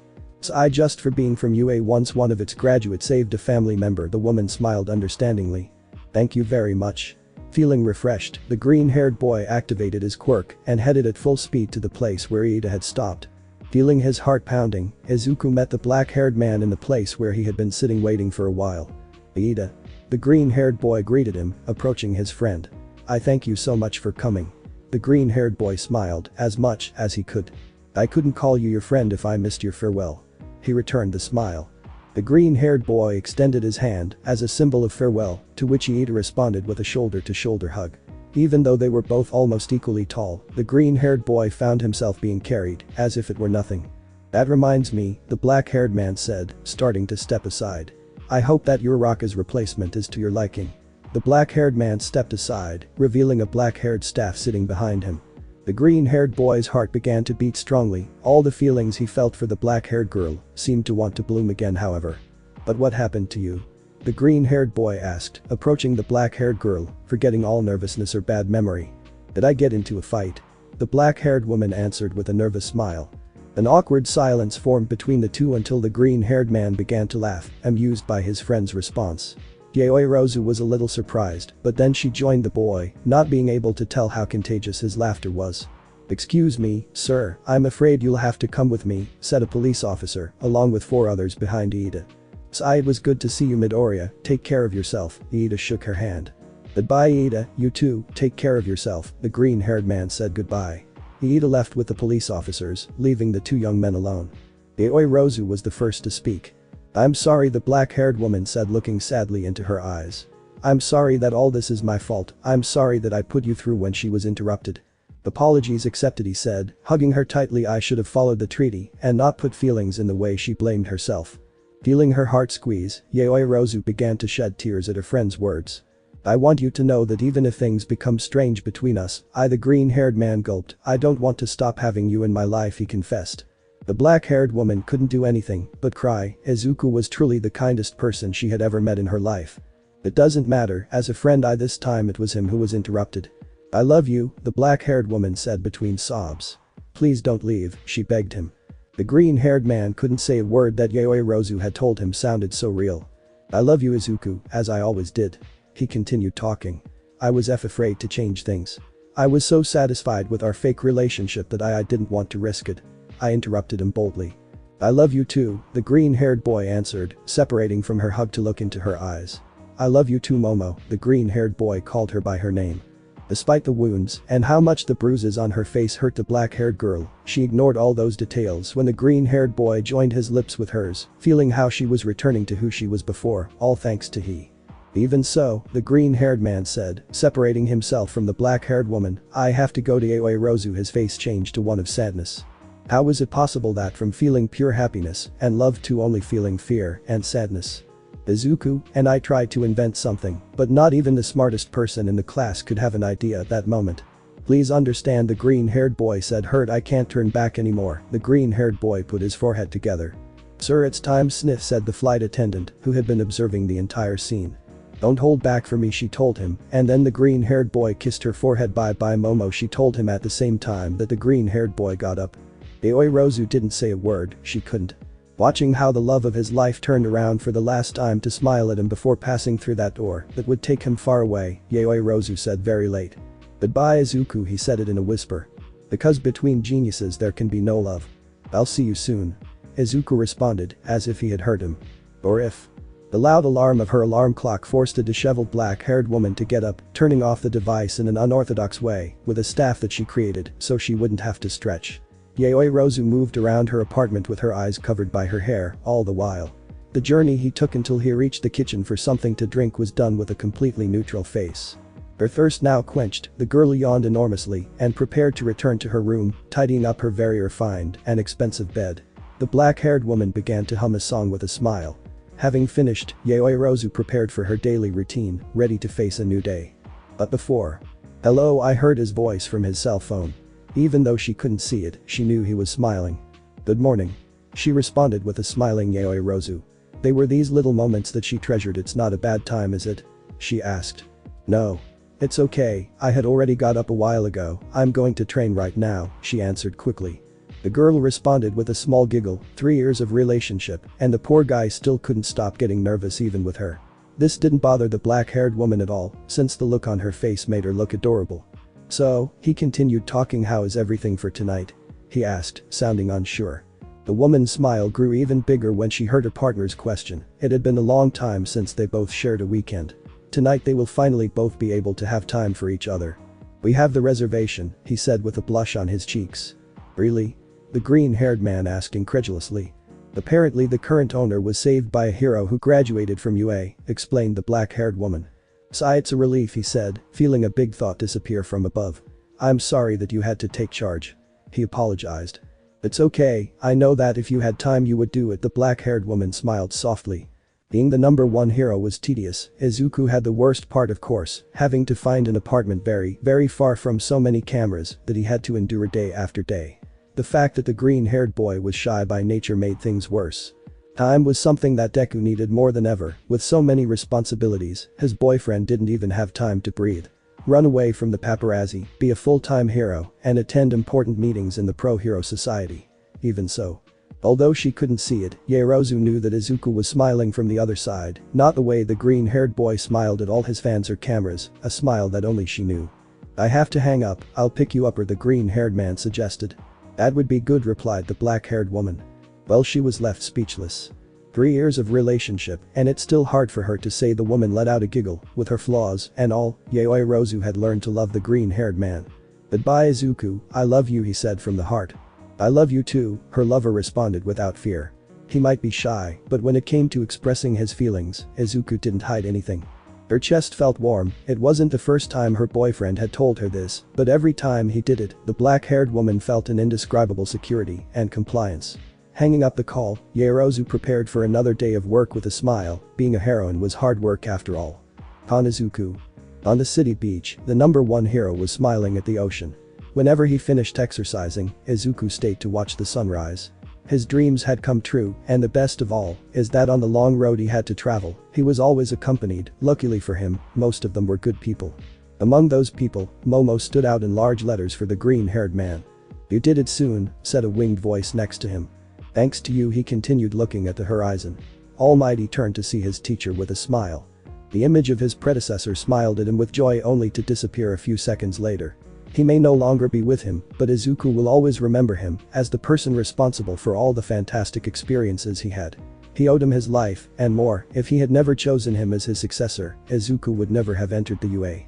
I just for being from UA once one of its graduates saved a family member, the woman smiled understandingly. Thank you very much. Feeling refreshed, the green-haired boy activated his quirk and headed at full speed to the place where Iida had stopped. Feeling his heart pounding, Izuku met the black-haired man in the place where he had been sitting waiting for a while. Iida. The green-haired boy greeted him, approaching his friend. I thank you so much for coming. The green-haired boy smiled as much as he could. I couldn't call you your friend if I missed your farewell. He returned the smile. The green-haired boy extended his hand as a symbol of farewell, to which Iida responded with a shoulder-to-shoulder hug. Even though they were both almost equally tall, the green-haired boy found himself being carried as if it were nothing. That reminds me, the black-haired man said, starting to step aside. I hope that Uraraka's replacement is to your liking. The black-haired man stepped aside, revealing a black-haired staff sitting behind him. The green-haired boy's heart began to beat strongly. All the feelings he felt for the black-haired girl seemed to want to bloom again, however. But what happened to you? The green-haired boy asked, approaching the black-haired girl, forgetting all nervousness or bad memory. Did I get into a fight? The black-haired woman answered with a nervous smile. An awkward silence formed between the two until the green-haired man began to laugh, amused by his friend's response. Yaoirozu was a little surprised, but then she joined the boy, not being able to tell how contagious his laughter was. "Excuse me, sir, I'm afraid you'll have to come with me," said a police officer, along with 4 others behind Ida. "It was good to see you, Midoriya, take care of yourself," Ida shook her hand. "Goodbye Ida, you too, take care of yourself," the green-haired man said goodbye. Ida left with the police officers, leaving the 2 young men alone. Yorozu was the first to speak. "I'm sorry," the black-haired woman said, looking sadly into her eyes. "I'm sorry that all this is my fault, I'm sorry that I put you through." When she was interrupted. "Apologies accepted," he said, hugging her tightly. "I should have followed the treaty and not put feelings in the way." She blamed herself. Feeling her heart squeeze, Yorozu began to shed tears at her friend's words. "I want you to know that even if things become strange between us," the green-haired man gulped, "I don't want to stop having you in my life," he confessed. The black-haired woman couldn't do anything but cry. Izuku was truly the kindest person she had ever met in her life. "It doesn't matter, as a friend." This time it was him who was interrupted. "I love you," the black-haired woman said between sobs. "Please don't leave," she begged him. The green-haired man couldn't say a word that Yorozu had told him sounded so real. "I love you Izuku, as I always did." He continued talking. "I was afraid to change things. I was so satisfied with our fake relationship that I didn't want to risk it." I interrupted him boldly. "I love you too," the green-haired boy answered, separating from her hug to look into her eyes. "I love you too Momo," the green-haired boy called her by her name. Despite the wounds and how much the bruises on her face hurt the black-haired girl, she ignored all those details when the green-haired boy joined his lips with hers, feeling how she was returning to who she was before, all thanks to he. "Even so," the green-haired man said, separating himself from the black-haired woman, "I have to go to Yorozu." His face changed to one of sadness. How was it possible that from feeling pure happiness and love to only feeling fear and sadness? Izuku and I tried to invent something, but not even the smartest person in the class could have an idea at that moment. "Please understand," the green-haired boy said, hurt. "I can't turn back anymore." The green-haired boy put his forehead together. "Sir, it's time," sniff said the flight attendant, who had been observing the entire scene. "Don't hold back for me," she told him, and then the green-haired boy kissed her forehead. "Bye-bye Momo," she told him at the same time that the green-haired boy got up. Yorozu didn't say a word, she couldn't. Watching how the love of his life turned around for the last time to smile at him before passing through that door that would take him far away, Yorozu said very late. "Goodbye Izuku," he said it in a whisper. "Because between geniuses there can be no love. I'll see you soon." Izuku responded, as if he had heard him. Or if. The loud alarm of her alarm clock forced a disheveled black-haired woman to get up, turning off the device in an unorthodox way, with a staff that she created, so she wouldn't have to stretch. Yorozu moved around her apartment with her eyes covered by her hair, all the while. The journey he took until he reached the kitchen for something to drink was done with a completely neutral face. Her thirst now quenched, the girl yawned enormously and prepared to return to her room, tidying up her very refined and expensive bed. The black-haired woman began to hum a song with a smile. Having finished, Yorozu prepared for her daily routine, ready to face a new day. But before. "Hello," I heard his voice from his cell phone. Even though she couldn't see it, she knew he was smiling. "Good morning." She responded with a smiling Yorozu. They were these little moments that she treasured. "It's not a bad time, is it?" she asked. "No. It's okay, I had already got up a while ago, I'm going to train right now," she answered quickly. The girl responded with a small giggle. 3 years of relationship, and the poor guy still couldn't stop getting nervous even with her. This didn't bother the black-haired woman at all, since the look on her face made her look adorable. "So," he continued talking, "how is everything for tonight?" he asked, sounding unsure. The woman's smile grew even bigger when she heard her partner's question. It had been a long time since they both shared a weekend. Tonight they will finally both be able to have time for each other. "We have the reservation," he said with a blush on his cheeks. "Really?" the green-haired man asked incredulously. "Apparently the current owner was saved by a hero who graduated from UA," explained the black-haired woman. "It's a relief," he said, feeling a big thought disappear from above. "I'm sorry that you had to take charge." He apologized. "It's okay, I know that if you had time you would do it," the black-haired woman smiled softly. Being the #1 hero was tedious. Izuku had the worst part, of course, having to find an apartment very, very far from so many cameras that he had to endure day after day. The fact that the green-haired boy was shy by nature made things worse. Time was something that Deku needed more than ever. With so many responsibilities, his boyfriend didn't even have time to breathe. Run away from the paparazzi, be a full-time hero, and attend important meetings in the pro-hero society. Even so. Although she couldn't see it, Yorozu knew that Izuku was smiling from the other side, not the way the green-haired boy smiled at all his fans or cameras, a smile that only she knew. I have to hang up, I'll pick you up, or the green-haired man suggested. That would be good, replied the black-haired woman. Well, she was left speechless. 3 years of relationship, and it's still hard for her to say. The woman let out a giggle. With her flaws and all, Yaoi Rozu had learned to love the green-haired man. Goodbye, Izuku, I love you, he said from the heart. I love you too, her lover responded without fear. He might be shy, but when it came to expressing his feelings, Izuku didn't hide anything. Her chest felt warm. It wasn't the first time her boyfriend had told her this, but every time he did it, the black-haired woman felt an indescribable security and compliance. Hanging up the call, Yaoyorozu prepared for another day of work with a smile. Being a heroine was hard work after all. Izuku. On the city beach, the #1 hero was smiling at the ocean. Whenever he finished exercising, Izuku stayed to watch the sunrise. His dreams had come true, and the best of all is that on the long road he had to travel, he was always accompanied. Luckily for him, most of them were good people. Among those people, Momo stood out in large letters for the green-haired man. You did it soon, said a winged voice next to him. Thanks to you, he continued, looking at the horizon. Almighty turned to see his teacher with a smile. The image of his predecessor smiled at him with joy, only to disappear a few seconds later. He may no longer be with him, but Izuku will always remember him as the person responsible for all the fantastic experiences he had. He owed him his life, and more. If he had never chosen him as his successor, Izuku would never have entered the UA.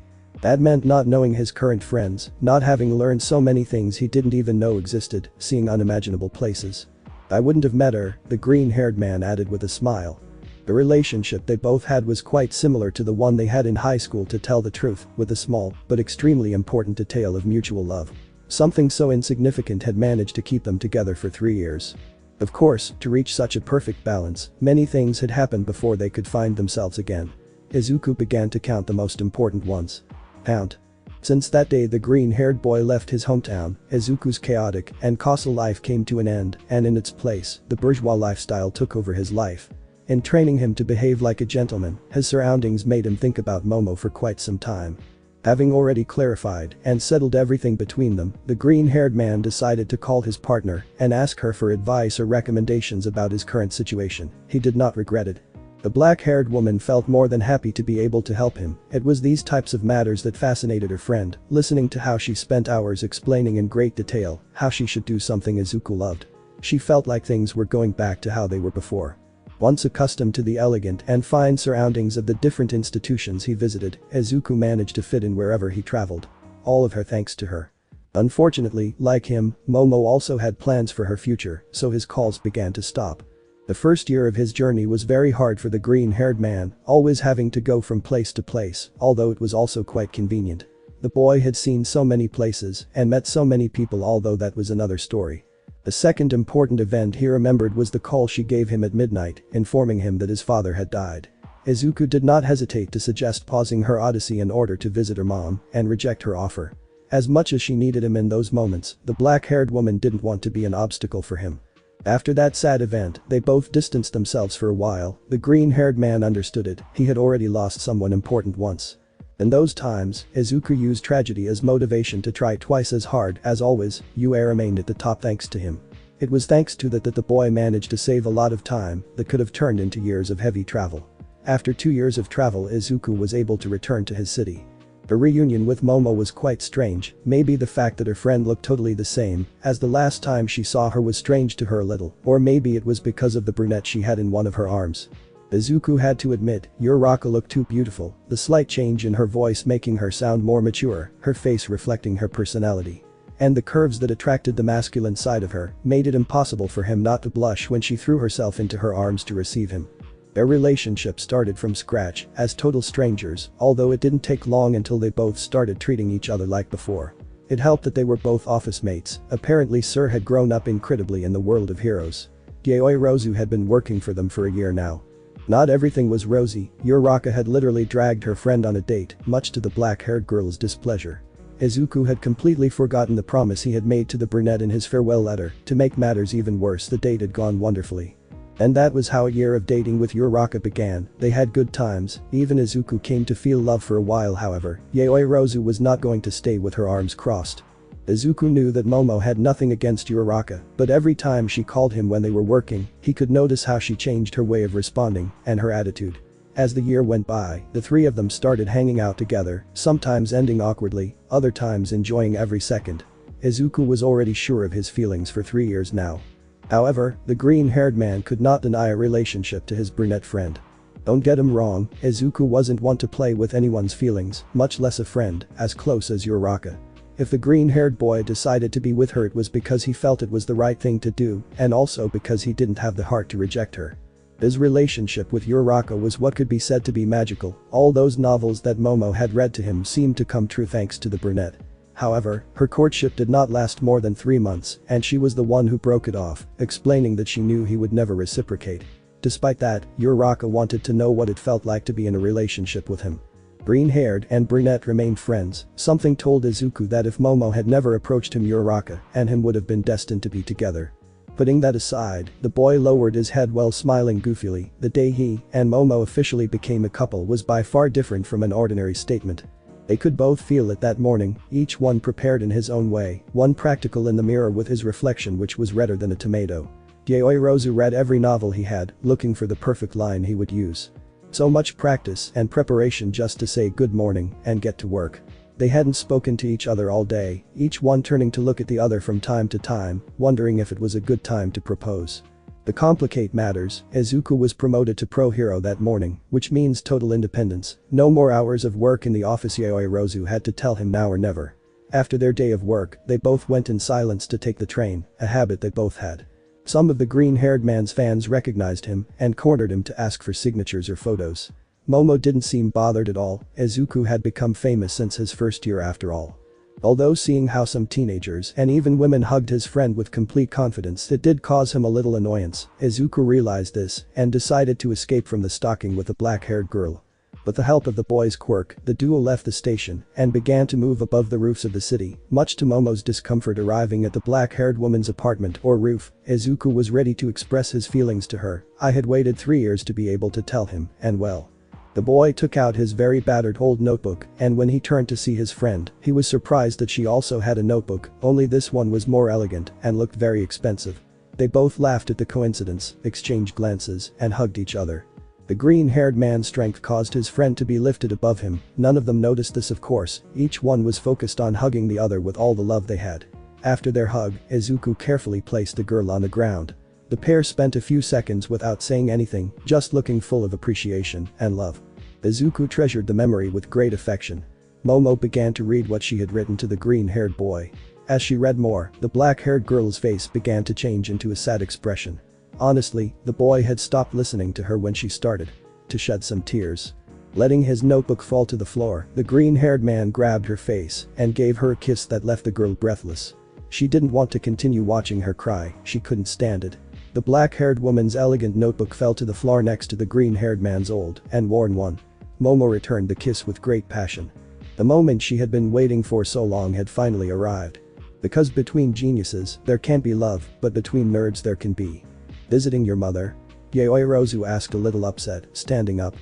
That meant not knowing his current friends, not having learned so many things he didn't even know existed, seeing unimaginable places. I wouldn't have met her, the green-haired man added with a smile. The relationship they both had was quite similar to the one they had in high school, to tell the truth, with a small but extremely important detail of mutual love. Something so insignificant had managed to keep them together for 3 years. Of course, to reach such a perfect balance, many things had happened before they could find themselves again. Izuku began to count the most important ones. Count. Since that day the green-haired boy left his hometown, Izuku's chaotic and castle life came to an end, and in its place, the bourgeois lifestyle took over his life. In training him to behave like a gentleman, his surroundings made him think about Momo for quite some time. Having already clarified and settled everything between them, the green-haired man decided to call his partner and ask her for advice or recommendations about his current situation. He did not regret it. The black-haired woman felt more than happy to be able to help him. It was these types of matters that fascinated her friend, listening to how she spent hours explaining in great detail how she should do something Izuku loved. She felt like things were going back to how they were before. Once accustomed to the elegant and fine surroundings of the different institutions he visited, Izuku managed to fit in wherever he traveled. All of her thanks to her. Unfortunately, like him, Momo also had plans for her future, so his calls began to stop. The first year of his journey was very hard for the green-haired man, always having to go from place to place, although it was also quite convenient. The boy had seen so many places and met so many people, although that was another story. The second important event he remembered was the call she gave him at midnight, informing him that his father had died. Izuku did not hesitate to suggest pausing her odyssey in order to visit her mom and reject her offer. As much as she needed him in those moments, the black-haired woman didn't want to be an obstacle for him. After that sad event, they both distanced themselves for a while. The green-haired man understood it. He had already lost someone important once. In those times, Izuku used tragedy as motivation to try twice as hard. As always, UA remained at the top thanks to him. It was thanks to that the boy managed to save a lot of time that could have turned into years of heavy travel. After 2 years of travel, Izuku was able to return to his city. The reunion with Momo was quite strange. Maybe the fact that her friend looked totally the same as the last time she saw her was strange to her a little, or maybe it was because of the brunette she had in one of her arms. Izuku had to admit, Uraraka looked too beautiful, the slight change in her voice making her sound more mature, her face reflecting her personality. And the curves that attracted the masculine side of her made it impossible for him not to blush when she threw herself into her arms to receive him. Their relationship started from scratch as total strangers, although it didn't take long until they both started treating each other like before. It helped that they were both office mates. Apparently Sir had grown up incredibly in the world of heroes. Yaoyorozu had been working for them for a year now. Not everything was rosy. Uraraka had literally dragged her friend on a date, much to the black-haired girl's displeasure. Izuku had completely forgotten the promise he had made to the brunette in his farewell letter. To make matters even worse, the date had gone wonderfully. And that was how a year of dating with Uraraka began. They had good times. Even Izuku came to feel love for a while. However, Yaoyorozu was not going to stay with her arms crossed. Izuku knew that Momo had nothing against Uraraka, but every time she called him when they were working, he could notice how she changed her way of responding and her attitude. As the year went by, the three of them started hanging out together, sometimes ending awkwardly, other times enjoying every second. Izuku was already sure of his feelings for 3 years now. However, the green-haired man could not deny a relationship to his brunette friend. Don't get him wrong, Izuku wasn't one to play with anyone's feelings, much less a friend, as close as Uraraka. If the green-haired boy decided to be with her, it was because he felt it was the right thing to do, and also because he didn't have the heart to reject her. His relationship with Uraraka was what could be said to be magical. All those novels that Momo had read to him seemed to come true thanks to the brunette. However, her courtship did not last more than 3 months, and she was the one who broke it off, explaining that she knew he would never reciprocate. Despite that, Uraraka wanted to know what it felt like to be in a relationship with him. Green-haired and brunette remained friends. Something told Izuku that if Momo had never approached him, Uraraka and him would have been destined to be together. Putting that aside, the boy lowered his head while smiling goofily. The day he and Momo officially became a couple was by far different from an ordinary statement. They could both feel it that morning, each one prepared in his own way, one practical in the mirror with his reflection which was redder than a tomato. Yaoirozu read every novel he had, looking for the perfect line he would use. So much practice and preparation just to say good morning and get to work. They hadn't spoken to each other all day, each one turning to look at the other from time to time, wondering if it was a good time to propose. To complicate matters, Izuku was promoted to pro hero that morning, which means total independence. No more hours of work in the office. Yaoirozu had to tell him now or never. After their day of work, they both went in silence to take the train, a habit they both had. Some of the green-haired man's fans recognized him and cornered him to ask for signatures or photos. Momo didn't seem bothered at all. Izuku had become famous since his first year after all. Although seeing how some teenagers and even women hugged his friend with complete confidence, it did cause him a little annoyance. Izuku realized this and decided to escape from the stalking with the black-haired girl. With the help of the boy's quirk, the duo left the station and began to move above the roofs of the city. Much to Momo's discomfort arriving at the black-haired woman's apartment or roof, Izuku was ready to express his feelings to her. I had waited 3 years to be able to tell him, and well. The boy took out his very battered old notebook, and when he turned to see his friend, he was surprised that she also had a notebook, only this one was more elegant and looked very expensive. They both laughed at the coincidence, exchanged glances, and hugged each other. The green-haired man's strength caused his friend to be lifted above him. None of them noticed this, of course, each one was focused on hugging the other with all the love they had. After their hug, Izuku carefully placed the girl on the ground. The pair spent a few seconds without saying anything, just looking full of appreciation and love. Izuku treasured the memory with great affection. Momo began to read what she had written to the green-haired boy. As she read more, the black-haired girl's face began to change into a sad expression. Honestly, the boy had stopped listening to her when she started to shed some tears. Letting his notebook fall to the floor, the green-haired man grabbed her face and gave her a kiss that left the girl breathless. She didn't want to continue watching her cry, she couldn't stand it. The black-haired woman's elegant notebook fell to the floor next to the green-haired man's old and worn one. Momo returned the kiss with great passion. The moment she had been waiting for so long had finally arrived. Because between geniuses, there can't be love, but between nerds there can be. Visiting your mother? Yaoirozu asked a little upset, standing up.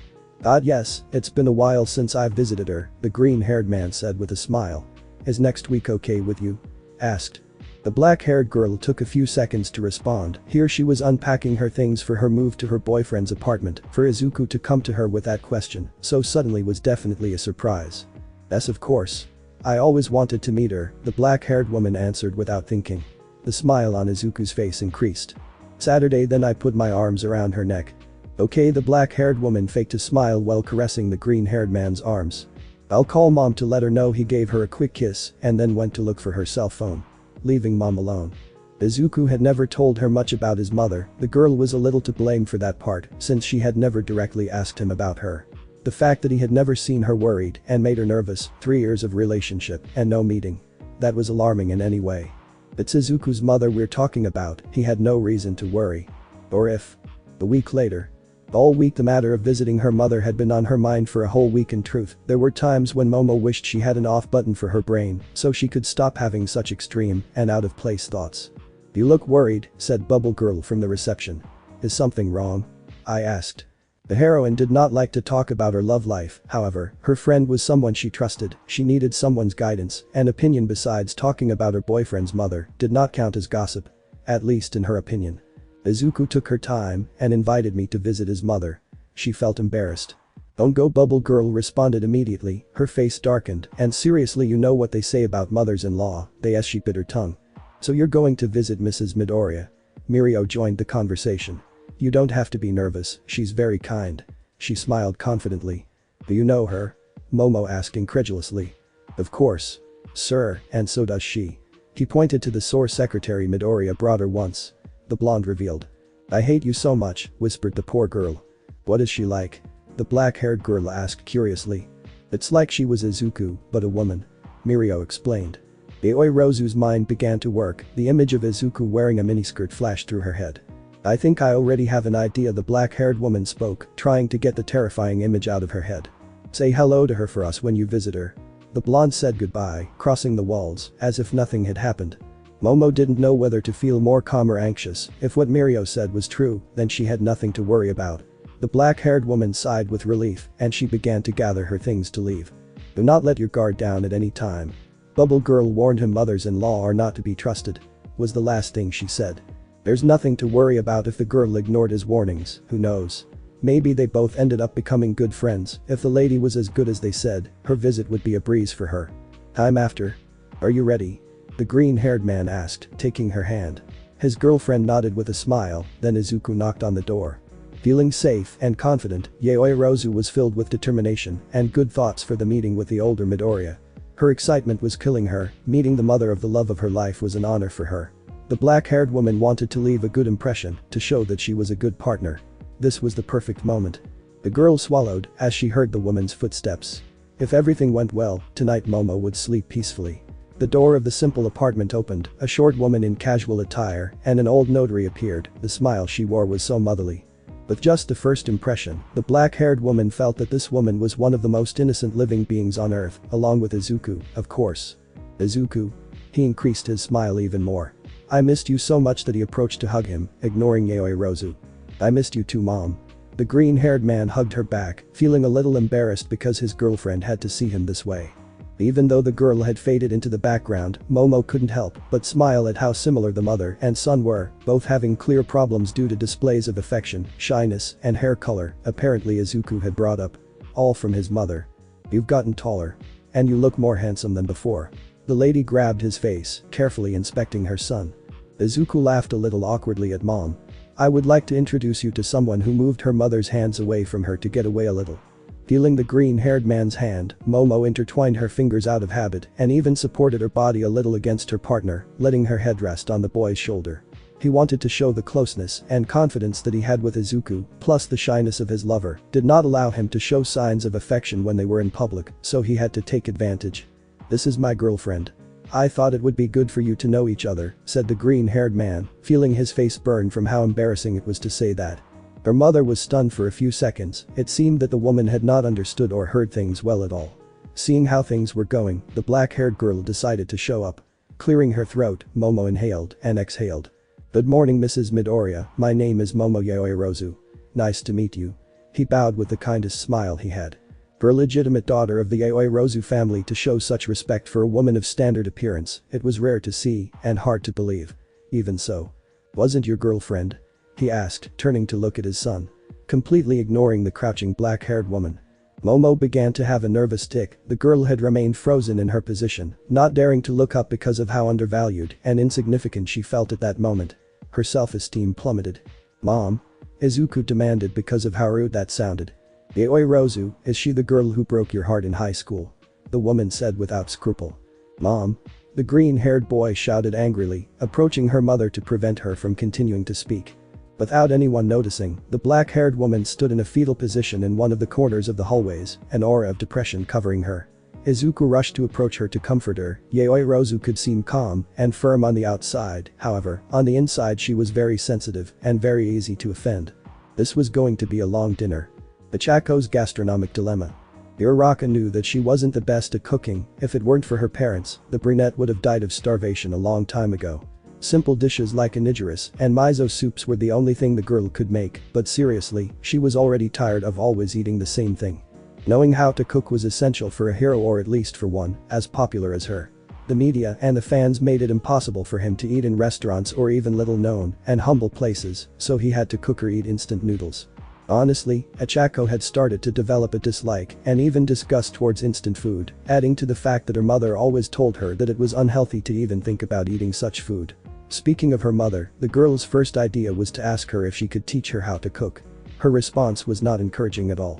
Yes, it's been a while since I've visited her, the green-haired man said with a smile. Is next week okay with you? Asked. The black-haired girl took a few seconds to respond. Here she was unpacking her things for her move to her boyfriend's apartment. For Izuku to come to her with that question so suddenly was definitely a surprise. Yes, of course. I always wanted to meet her, the black-haired woman answered without thinking. The smile on Izuku's face increased. Saturday, then I put my arms around her neck. Okay, the black-haired woman faked a smile while caressing the green-haired man's arms. I'll call mom to let her know. He gave her a quick kiss and then went to look for her cell phone, leaving mom alone. Izuku had never told her much about his mother. The girl was a little to blame for that part since she had never directly asked him about her. The fact that he had never seen her worried and made her nervous, 3 years of relationship and no meeting. That was alarming in any way. It's Izuku's mother we're talking about, he had no reason to worry. Or if. A week later. All week the matter of visiting her mother had been on her mind for a whole week. In truth, there were times when Momo wished she had an off button for her brain so she could stop having such extreme and out-of-place thoughts. You look worried, said Bubble Girl from the reception. Is something wrong? I asked. The heroine did not like to talk about her love life, however, her friend was someone she trusted, she needed someone's guidance, and opinion besides talking about her boyfriend's mother did not count as gossip. At least in her opinion. Izuku took her time and invited me to visit his mother. She felt embarrassed. Don't go, Bubble Girl responded immediately, her face darkened, and seriously, you know what they say about mothers-in-law, she bit her tongue. So you're going to visit Mrs. Midoriya? Mirio joined the conversation. You don't have to be nervous, she's very kind. She smiled confidently. Do you know her? Momo asked incredulously. Of course. Sir, and so does she. He pointed to the sore secretary Midoriya brought her once. The blonde revealed. I hate you so much, whispered the poor girl. What is she like? The black-haired girl asked curiously. It's like she was Izuku, but a woman. Mirio explained. Rozu's mind began to work, the image of Izuku wearing a miniskirt flashed through her head. I think I already have an idea, the black-haired woman spoke, trying to get the terrifying image out of her head. Say hello to her for us when you visit her. The blonde said goodbye, crossing the walls, as if nothing had happened. Momo didn't know whether to feel more calm or anxious. If what Mirio said was true, then she had nothing to worry about. The black-haired woman sighed with relief, and she began to gather her things to leave. Do not let your guard down at any time. Bubble Girl warned him mothers-in-law are not to be trusted, was the last thing she said. There's nothing to worry about if the girl ignored his warnings, who knows? Maybe they both ended up becoming good friends. If the lady was as good as they said, her visit would be a breeze for her. Time after. Are you ready? The green-haired man asked, taking her hand. His girlfriend nodded with a smile, then Izuku knocked on the door. Feeling safe and confident, Rozu was filled with determination and good thoughts for the meeting with the older Midoriya. Her excitement was killing her, meeting the mother of the love of her life was an honor for her. The black-haired woman wanted to leave a good impression, to show that she was a good partner. This was the perfect moment. The girl swallowed as she heard the woman's footsteps. If everything went well, tonight Momo would sleep peacefully. The door of the simple apartment opened, a short woman in casual attire and an old notary appeared, the smile she wore was so motherly. With just the first impression, the black-haired woman felt that this woman was one of the most innocent living beings on earth, along with Izuku, of course. Izuku? He increased his smile even more. I missed you so much that he approached to hug him, ignoring Rozu. I missed you too, Mom. The green-haired man hugged her back, feeling a little embarrassed because his girlfriend had to see him this way. Even though the girl had faded into the background, Momo couldn't help but smile at how similar the mother and son were, both having clear problems due to displays of affection, shyness, and hair color, apparently Izuku had brought up. All from his mother. You've gotten taller. And you look more handsome than before. The lady grabbed his face, carefully inspecting her son. Izuku laughed a little awkwardly at Mom. I would like to introduce you to someone who moved her mother's hands away from her to get away a little. Feeling the green-haired man's hand, Momo intertwined her fingers out of habit and even supported her body a little against her partner, letting her head rest on the boy's shoulder. He wanted to show the closeness and confidence that he had with Izuku, plus the shyness of his lover, did not allow him to show signs of affection when they were in public, so he had to take advantage. This is my girlfriend. I thought it would be good for you to know each other, said the green-haired man, feeling his face burn from how embarrassing it was to say that. Her mother was stunned for a few seconds, it seemed that the woman had not understood or heard things well at all. Seeing how things were going, the black-haired girl decided to show up. Clearing her throat, Momo inhaled and exhaled. Good morning, Mrs. Midoriya, my name is Momo Rozu. Nice to meet you. He bowed with the kindest smile he had. For a legitimate daughter of the Rozu family to show such respect for a woman of standard appearance, it was rare to see and hard to believe. Even so. Wasn't your girlfriend? He asked, turning to look at his son. Completely ignoring the crouching black-haired woman. Momo began to have a nervous tic, the girl had remained frozen in her position, not daring to look up because of how undervalued and insignificant she felt at that moment. Her self-esteem plummeted. Mom? Izuku demanded because of how rude that sounded. Rozu, is she the girl who broke your heart in high school? The woman said without scruple. Mom? The green-haired boy shouted angrily, approaching her mother to prevent her from continuing to speak. Without anyone noticing, the black-haired woman stood in a fetal position in one of the corners of the hallways, an aura of depression covering her. Izuku rushed to approach her to comfort her. Rozu could seem calm and firm on the outside, however, on the inside she was very sensitive and very easy to offend. This was going to be a long dinner. The Chaco's gastronomic dilemma. Uraraka knew that she wasn't the best at cooking, if it weren't for her parents, the brunette would have died of starvation a long time ago. Simple dishes like onigiri and miso soups were the only thing the girl could make, but seriously, she was already tired of always eating the same thing. Knowing how to cook was essential for a hero, or at least for one as popular as her. The media and the fans made it impossible for him to eat in restaurants or even little-known and humble places, so he had to cook or eat instant noodles. Honestly, Achako had started to develop a dislike and even disgust towards instant food, adding to the fact that her mother always told her that it was unhealthy to even think about eating such food. Speaking of her mother, the girl's first idea was to ask her if she could teach her how to cook. Her response was not encouraging at all.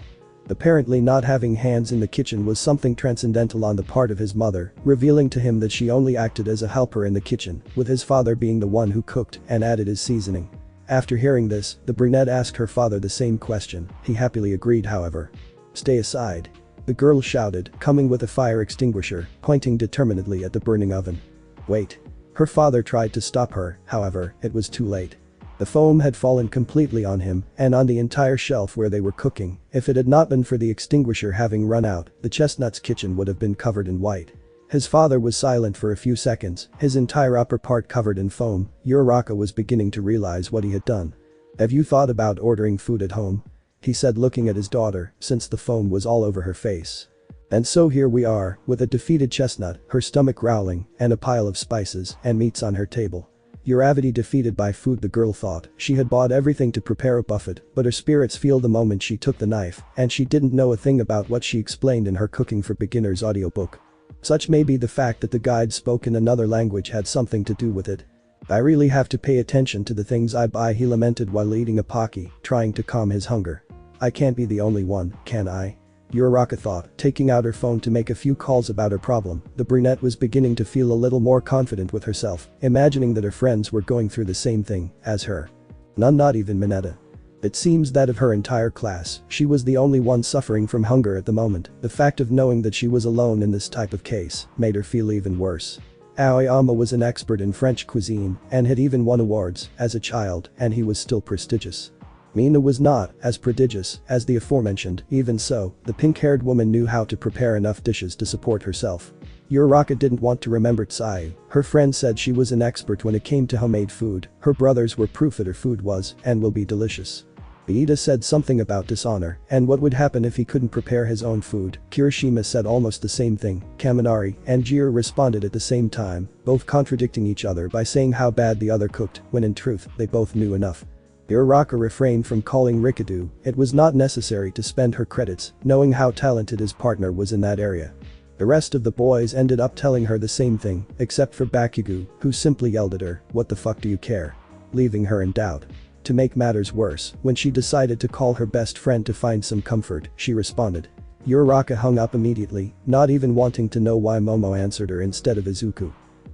Apparently not having hands in the kitchen was something transcendental on the part of his mother, revealing to him that she only acted as a helper in the kitchen, with his father being the one who cooked and added his seasoning. After hearing this, the brunette asked her father the same question. He happily agreed, however. "Stay aside," the girl shouted, coming with a fire extinguisher, pointing determinedly at the burning oven. "Wait." Her father tried to stop her, however, it was too late. The foam had fallen completely on him and on the entire shelf where they were cooking. If it had not been for the extinguisher having run out, the chestnut's kitchen would have been covered in white. His father was silent for a few seconds, his entire upper part covered in foam. Uraraka was beginning to realize what he had done. "Have you thought about ordering food at home?" he said, looking at his daughter, since the foam was all over her face. And so here we are, with a defeated chestnut, her stomach growling, and a pile of spices and meats on her table. Uraraka defeated by food, the girl thought. She had bought everything to prepare a buffet, but her spirits failed the moment she took the knife, and she didn't know a thing about what she explained in her Cooking for Beginners audiobook. Such may be the fact that the guide spoke in another language had something to do with it. "I really have to pay attention to the things I buy," he lamented while eating a Pocky, trying to calm his hunger. "I can't be the only one, can I?" Uraraka thought, taking out her phone to make a few calls about her problem. The brunette was beginning to feel a little more confident with herself, imagining that her friends were going through the same thing as her. None, not even Mineta. It seems that of her entire class, she was the only one suffering from hunger at the moment. The fact of knowing that she was alone in this type of case made her feel even worse. Aoyama was an expert in French cuisine and had even won awards as a child, and he was still prestigious. Mina was not as prodigious as the aforementioned. Even so, the pink-haired woman knew how to prepare enough dishes to support herself. Uraraka didn't want to remember Tsayu. Her friend said she was an expert when it came to homemade food. Her brothers were proof that her food was and will be delicious. Iida said something about dishonor and what would happen if he couldn't prepare his own food. Kirishima said almost the same thing. Kaminari and Jiro responded at the same time, both contradicting each other by saying how bad the other cooked, when in truth, they both knew enough. Uraraka refrained from calling Rikadu. It was not necessary to spend her credits, knowing how talented his partner was in that area. The rest of the boys ended up telling her the same thing, except for Bakugo, who simply yelled at her, "What the fuck do you care?" leaving her in doubt. To make matters worse, when she decided to call her best friend to find some comfort, she responded. Uraraka hung up immediately, not even wanting to know why Momo answered her instead of Izuku.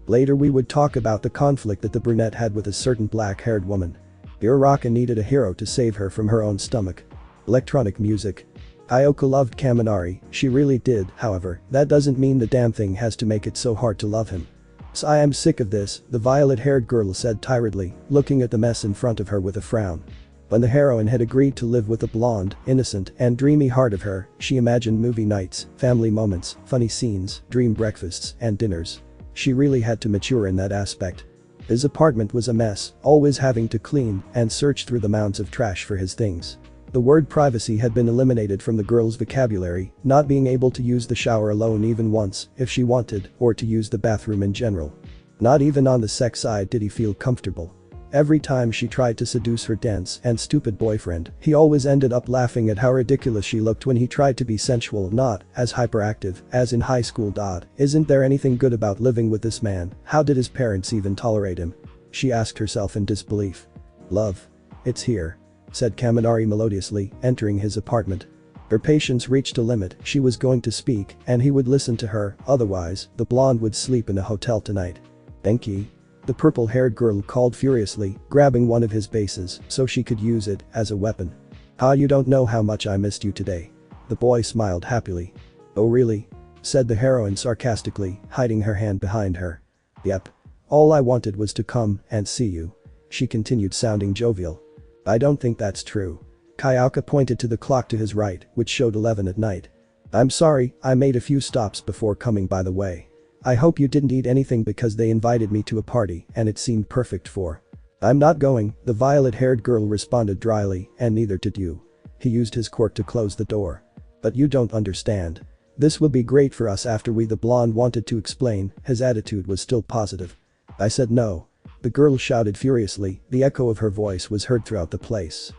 Later we would talk about the conflict that the brunette had with a certain black-haired woman. Uraraka needed a hero to save her from her own stomach. Electronic music. Ayoko loved Kaminari, she really did, however, that doesn't mean the damn thing has to make it so hard to love him. "So I am sick of this," the violet-haired girl said tiredly, looking at the mess in front of her with a frown. When the heroine had agreed to live with the blonde, innocent, and dreamy heart of her, she imagined movie nights, family moments, funny scenes, dream breakfasts, and dinners. She really had to mature in that aspect. His apartment was a mess, always having to clean and search through the mounds of trash for his things. The word privacy had been eliminated from the girl's vocabulary, not being able to use the shower alone even once, if she wanted, or to use the bathroom in general. Not even on the sex side did he feel comfortable. Every time she tried to seduce her dense and stupid boyfriend, he always ended up laughing at how ridiculous she looked when he tried to be sensual, not as hyperactive as in high school. Isn't there anything good about living with this man? How did his parents even tolerate him? She asked herself in disbelief. "Love. It's here," said Kaminari melodiously, entering his apartment. Her patience reached a limit. She was going to speak, and he would listen to her, otherwise, the blonde would sleep in a hotel tonight. "Denki," the purple-haired girl called furiously, grabbing one of his bases so she could use it as a weapon. "Ah, you don't know how much I missed you today." The boy smiled happily. "Oh really?" said the heroine sarcastically, hiding her hand behind her. "Yep. All I wanted was to come and see you," she continued, sounding jovial. "I don't think that's true." Kayaka pointed to the clock to his right, which showed 11 at night. "I'm sorry, I made a few stops before coming, by the way. I hope you didn't eat anything because they invited me to a party and it seemed perfect for." "I'm not going," the violet-haired girl responded dryly, "and neither did you." He used his quirk to close the door. "But you don't understand. This will be great for us after the blonde wanted to explain, his attitude was still positive. "I said no." The girl shouted furiously, the echo of her voice was heard throughout the place.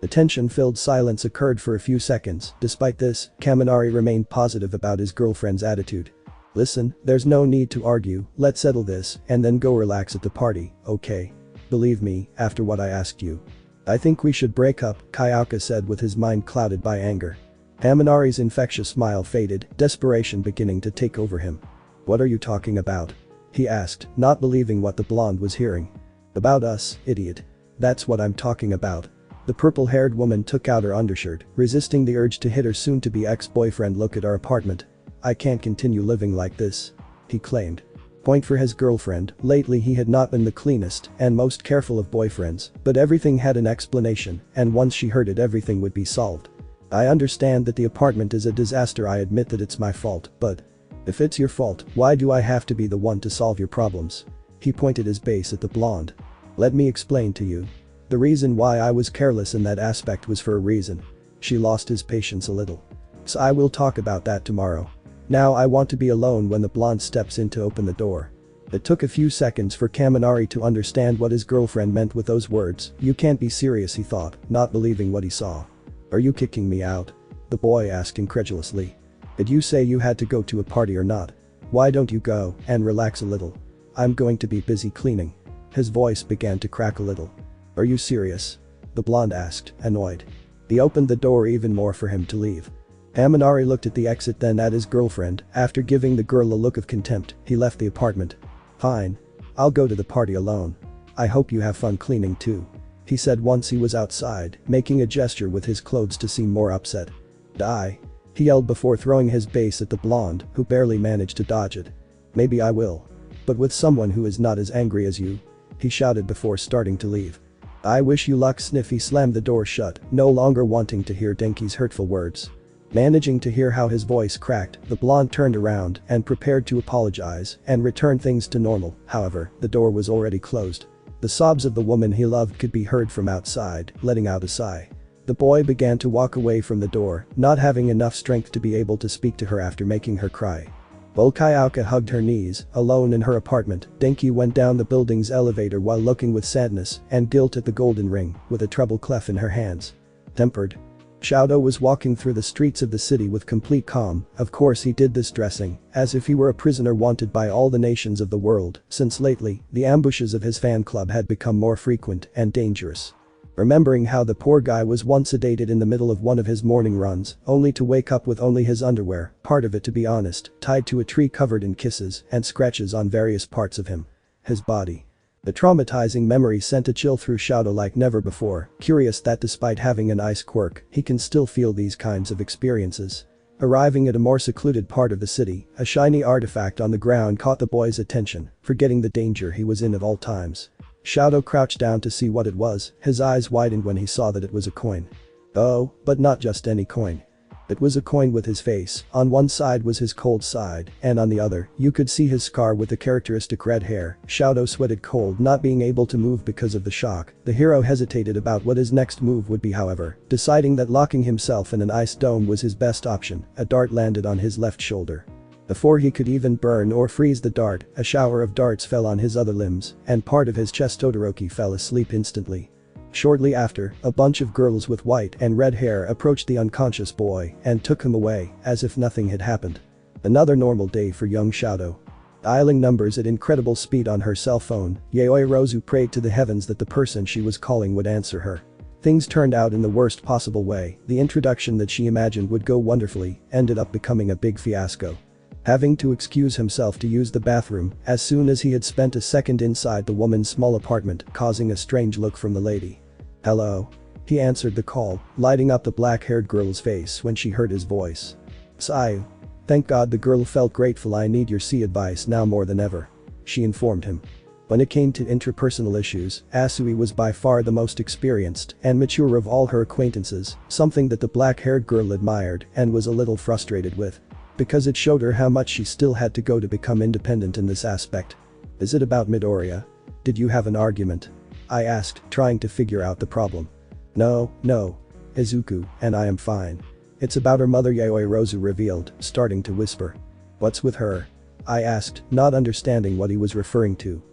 A tension-filled silence occurred for a few seconds. Despite this, Kaminari remained positive about his girlfriend's attitude. Listen, there's no need to argue, let's settle this and then go relax at the party, okay? Believe me, after what I asked you. I think we should break up, Kayaka said with his mind clouded by anger. Kaminari's infectious smile faded, desperation beginning to take over him. What are you talking about? He asked, not believing what the blonde was hearing. About us, idiot. That's what I'm talking about. The purple-haired woman took out her undershirt, resisting the urge to hit her soon-to-be ex-boyfriend. Look at our apartment. I can't continue living like this. He claimed. Point for his girlfriend, lately he had not been the cleanest and most careful of boyfriends, but everything had an explanation, and once she heard it everything would be solved. I understand that the apartment is a disaster, I admit that it's my fault, but if it's your fault, why do I have to be the one to solve your problems? He pointed his base at the blonde. Let me explain to you. The reason why I was careless in that aspect was for a reason. She lost his patience a little. So I will talk about that tomorrow. Now I want to be alone. When the blonde steps in to open the door. It took a few seconds for Kaminari to understand what his girlfriend meant with those words. You can't be serious, he thought, not believing what he saw. Are you kicking me out? The boy asked incredulously. Did you say you had to go to a party or not? Why don't you go and relax a little? I'm going to be busy cleaning. His voice began to crack a little. Are you serious? The blonde asked, annoyed. He opened the door even more for him to leave. Kaminari looked at the exit, then at his girlfriend. After giving the girl a look of contempt, he left the apartment. Fine. I'll go to the party alone. I hope you have fun cleaning too. He said once he was outside, making a gesture with his clothes to seem more upset. Die. He yelled before throwing his base at the blonde, who barely managed to dodge it. Maybe I will. But with someone who is not as angry as you. He shouted before starting to leave. I wish you luck. Sniffy slammed the door shut, no longer wanting to hear Denki's hurtful words. Managing to hear how his voice cracked, the blonde turned around and prepared to apologize and return things to normal. However, the door was already closed. The sobs of the woman he loved could be heard from outside, letting out a sigh. The boy began to walk away from the door, not having enough strength to be able to speak to her after making her cry. While Kayaka hugged her knees, alone in her apartment, Denki went down the building's elevator while looking with sadness and guilt at the golden ring, with a treble clef in her hands. Tempered. Shadow was walking through the streets of the city with complete calm. Of course he did this dressing, as if he were a prisoner wanted by all the nations of the world, since lately, the ambushes of his fan club had become more frequent and dangerous. Remembering how the poor guy was once sedated in the middle of one of his morning runs, only to wake up with only his underwear, part of it to be honest, tied to a tree covered in kisses and scratches on various parts of him. His body. The traumatizing memory sent a chill through Shadow like never before, curious that despite having an ice quirk, he can still feel these kinds of experiences. Arriving at a more secluded part of the city, a shiny artifact on the ground caught the boy's attention, forgetting the danger he was in at all times. Shadow crouched down to see what it was, his eyes widened when he saw that it was a coin. Oh, but not just any coin. It was a coin with his face. On one side was his cold side, and on the other, you could see his scar with the characteristic red hair. Shadow sweated cold, not being able to move because of the shock. The hero hesitated about what his next move would be, however, deciding that locking himself in an ice dome was his best option. A dart landed on his left shoulder. Before he could even burn or freeze the dart, a shower of darts fell on his other limbs, and part of his chest. Todoroki fell asleep instantly. Shortly after, a bunch of girls with white and red hair approached the unconscious boy and took him away, as if nothing had happened. Another normal day for young Shadow. Dialing numbers at incredible speed on her cell phone, Yayoi Rozu prayed to the heavens that the person she was calling would answer her. Things turned out in the worst possible way. The introduction that she imagined would go wonderfully ended up becoming a big fiasco. Having to excuse himself to use the bathroom as soon as he had spent a second inside the woman's small apartment, causing a strange look from the lady. Hello? He answered the call, lighting up the black-haired girl's face when she heard his voice. Sayu. Thank God, the girl felt grateful. I need your advice now more than ever. She informed him. When it came to interpersonal issues, Asui was by far the most experienced and mature of all her acquaintances, something that the black-haired girl admired and was a little frustrated with. Because it showed her how much she still had to go to become independent in this aspect. Is it about Midoriya? Did you have an argument? I asked, trying to figure out the problem. No, Izuku, and I am fine. It's about her mother, Yayoi Rozu revealed, starting to whisper. What's with her? I asked, not understanding what he was referring to.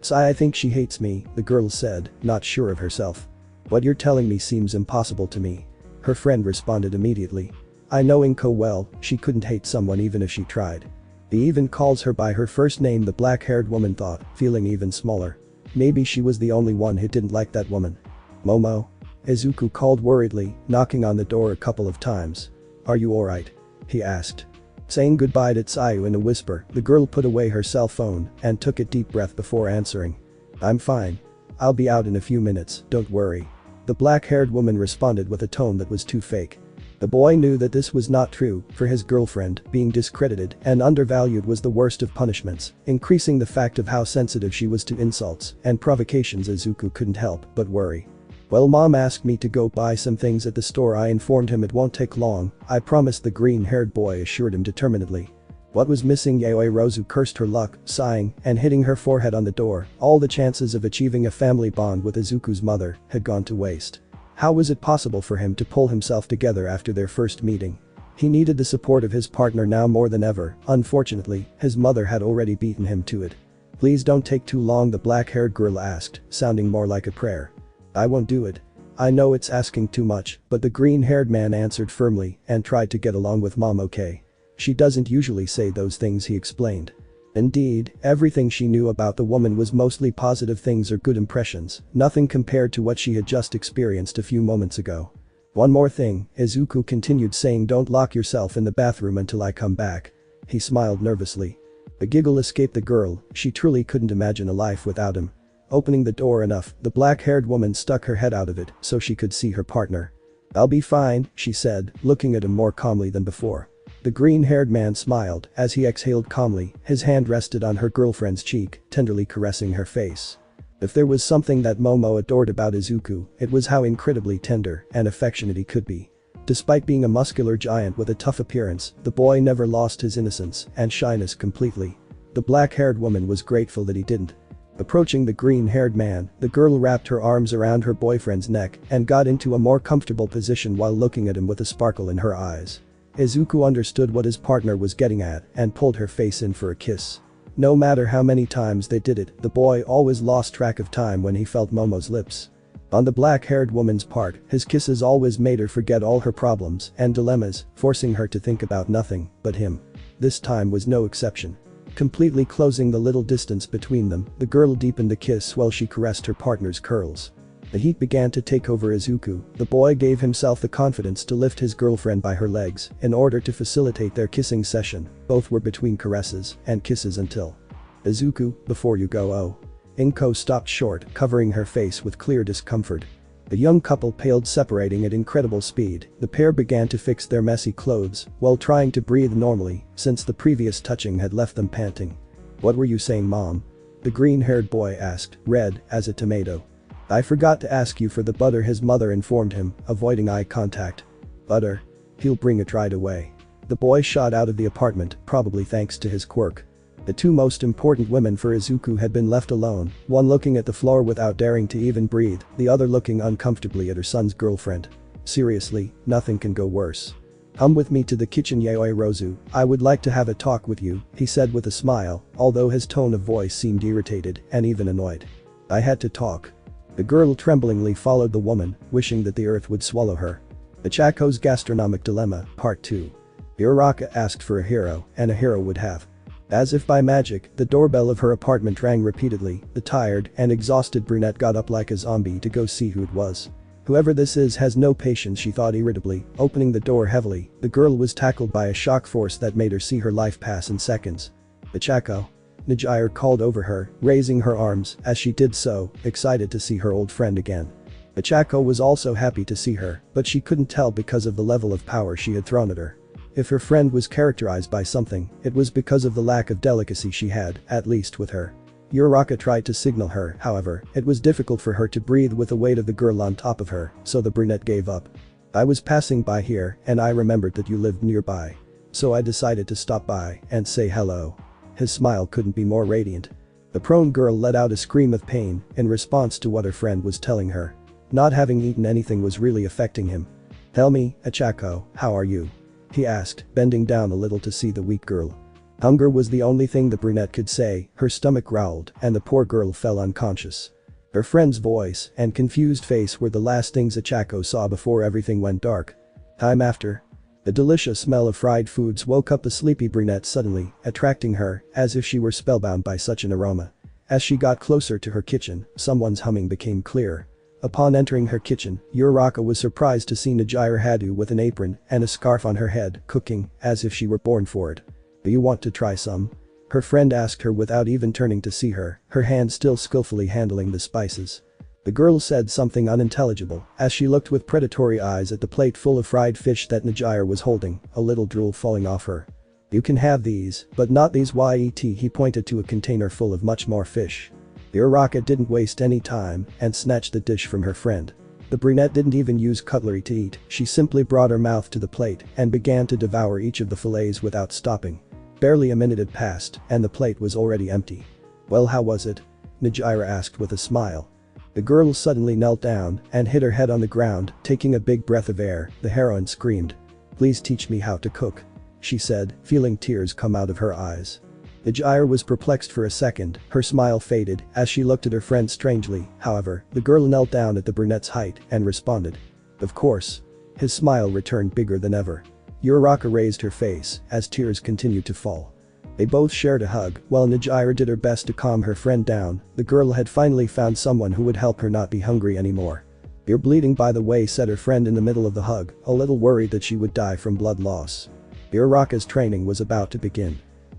I think she hates me, the girl said, not sure of herself. What you're telling me seems impossible to me. Her friend responded immediately. I know Inko well, she couldn't hate someone even if she tried. He even calls her by her first name, the black-haired woman thought, feeling even smaller. Maybe she was the only one who didn't like that woman. Momo? Izuku called worriedly, knocking on the door a couple of times. Are you alright? He asked. Saying goodbye to Tsuyu in a whisper, the girl put away her cell phone and took a deep breath before answering. I'm fine. I'll be out in a few minutes, don't worry. The black-haired woman responded with a tone that was too fake. The boy knew that this was not true, for his girlfriend, being discredited and undervalued was the worst of punishments, increasing the fact of how sensitive she was to insults and provocations. Izuku couldn't help but worry. Well, mom asked me to go buy some things at the store. I informed him it won't take long, I promised, the green-haired boy assured him determinedly. What was missing? Yaoi Rozu cursed her luck, sighing and hitting her forehead on the door. All the chances of achieving a family bond with Izuku's mother had gone to waste. How was it possible for him to pull himself together after their first meeting? He needed the support of his partner now more than ever. Unfortunately, his mother had already beaten him to it. Please don't take too long, the black-haired girl asked, sounding more like a prayer. I won't do it. I know it's asking too much, but the green-haired man answered firmly and tried to get along with Mom. Okay. She doesn't usually say those things, he explained. Indeed, everything she knew about the woman was mostly positive things or good impressions, nothing compared to what she had just experienced a few moments ago. One more thing, Izuku continued saying, don't lock yourself in the bathroom until I come back. He smiled nervously. A giggle escaped the girl, she truly couldn't imagine a life without him. Opening the door enough, the black-haired woman stuck her head out of it so she could see her partner. I'll be fine, she said, looking at him more calmly than before. The green-haired man smiled as he exhaled calmly, his hand rested on her girlfriend's cheek, tenderly caressing her face. If there was something that Momo adored about Izuku, it was how incredibly tender and affectionate he could be. Despite being a muscular giant with a tough appearance, the boy never lost his innocence and shyness completely. The black-haired woman was grateful that he didn't. Approaching the green-haired man, the girl wrapped her arms around her boyfriend's neck and got into a more comfortable position while looking at him with a sparkle in her eyes. Izuku understood what his partner was getting at and pulled her face in for a kiss. No matter how many times they did it, the boy always lost track of time when he felt Momo's lips. On the black-haired woman's part, his kisses always made her forget all her problems and dilemmas, forcing her to think about nothing but him. This time was no exception. Completely closing the little distance between them, the girl deepened the kiss while she caressed her partner's curls. The heat began to take over Izuku, the boy gave himself the confidence to lift his girlfriend by her legs in order to facilitate their kissing session. Both were between caresses and kisses until. Izuku, before you go. Oh. Inko stopped short, covering her face with clear discomfort. The young couple paled, separating at incredible speed. The pair began to fix their messy clothes while trying to breathe normally since the previous touching had left them panting. What were you saying, Mom? The green-haired boy asked, red as a tomato. I forgot to ask you for the butter, his mother informed him, avoiding eye contact. Butter? He'll bring it right away. The boy shot out of the apartment, probably thanks to his quirk. The two most important women for Izuku had been left alone, one looking at the floor without daring to even breathe, the other looking uncomfortably at her son's girlfriend. Seriously, nothing can go worse. Come with me to the kitchen, Yaoi Rozu, I would like to have a talk with you, he said with a smile, although his tone of voice seemed irritated and even annoyed. I had to talk. The girl tremblingly followed the woman, wishing that the earth would swallow her. The Chaco's Gastronomic Dilemma, Part 2. Uraraka asked for a hero, and a hero would have. As if by magic, the doorbell of her apartment rang repeatedly. The tired and exhausted brunette got up like a zombie to go see who it was. Whoever this is has no patience, she thought irritably, opening the door heavily. The girl was tackled by a shock force that made her see her life pass in seconds. The Chaco. Nijire called over her, raising her arms as she did so, excited to see her old friend again. Achako was also happy to see her, but she couldn't tell because of the level of power she had thrown at her. If her friend was characterized by something, it was because of the lack of delicacy she had, at least with her. Uraraka tried to signal her, however, it was difficult for her to breathe with the weight of the girl on top of her, so the brunette gave up. I was passing by here and I remembered that you lived nearby. So I decided to stop by and say hello. His smile couldn't be more radiant. The prone girl let out a scream of pain in response to what her friend was telling her. Not having eaten anything was really affecting him. Tell me, Achako, how are you? He asked, bending down a little to see the weak girl. Hunger was the only thing the brunette could say, her stomach growled and the poor girl fell unconscious. Her friend's voice and confused face were the last things Ichako saw before everything went dark. Time after. The delicious smell of fried foods woke up the sleepy brunette suddenly, attracting her as if she were spellbound by such an aroma. As she got closer to her kitchen, someone's humming became clear. Upon entering her kitchen, Uraraka was surprised to see Nijire Hadu with an apron and a scarf on her head, cooking as if she were born for it. "Do you want to try some?" Her friend asked her without even turning to see her hand still skillfully handling the spices. The girl said something unintelligible as she looked with predatory eyes at the plate full of fried fish that Nijire was holding, a little drool falling off her. "You can have these, but not these yet," he pointed to a container full of much more fish. Uraraka didn't waste any time and snatched the dish from her friend. The brunette didn't even use cutlery to eat, she simply brought her mouth to the plate and began to devour each of the fillets without stopping. Barely a minute had passed and the plate was already empty. "Well, how was it?" Nijire asked with a smile. The girl suddenly knelt down and hit her head on the ground, taking a big breath of air. The heroine screamed. "Please teach me how to cook," she said, feeling tears come out of her eyes. Nijire was perplexed for a second, her smile faded as she looked at her friend strangely. However, the girl knelt down at the brunette's height and responded. "Of course." His smile returned bigger than ever. Uraraka raised her face as tears continued to fall. They both shared a hug while Nijire did her best to calm her friend down. The girl had finally found someone who would help her not be hungry anymore. "You're bleeding, by the way," said her friend in the middle of the hug, a little worried that she would die from blood loss. Uraraka's training was about to begin.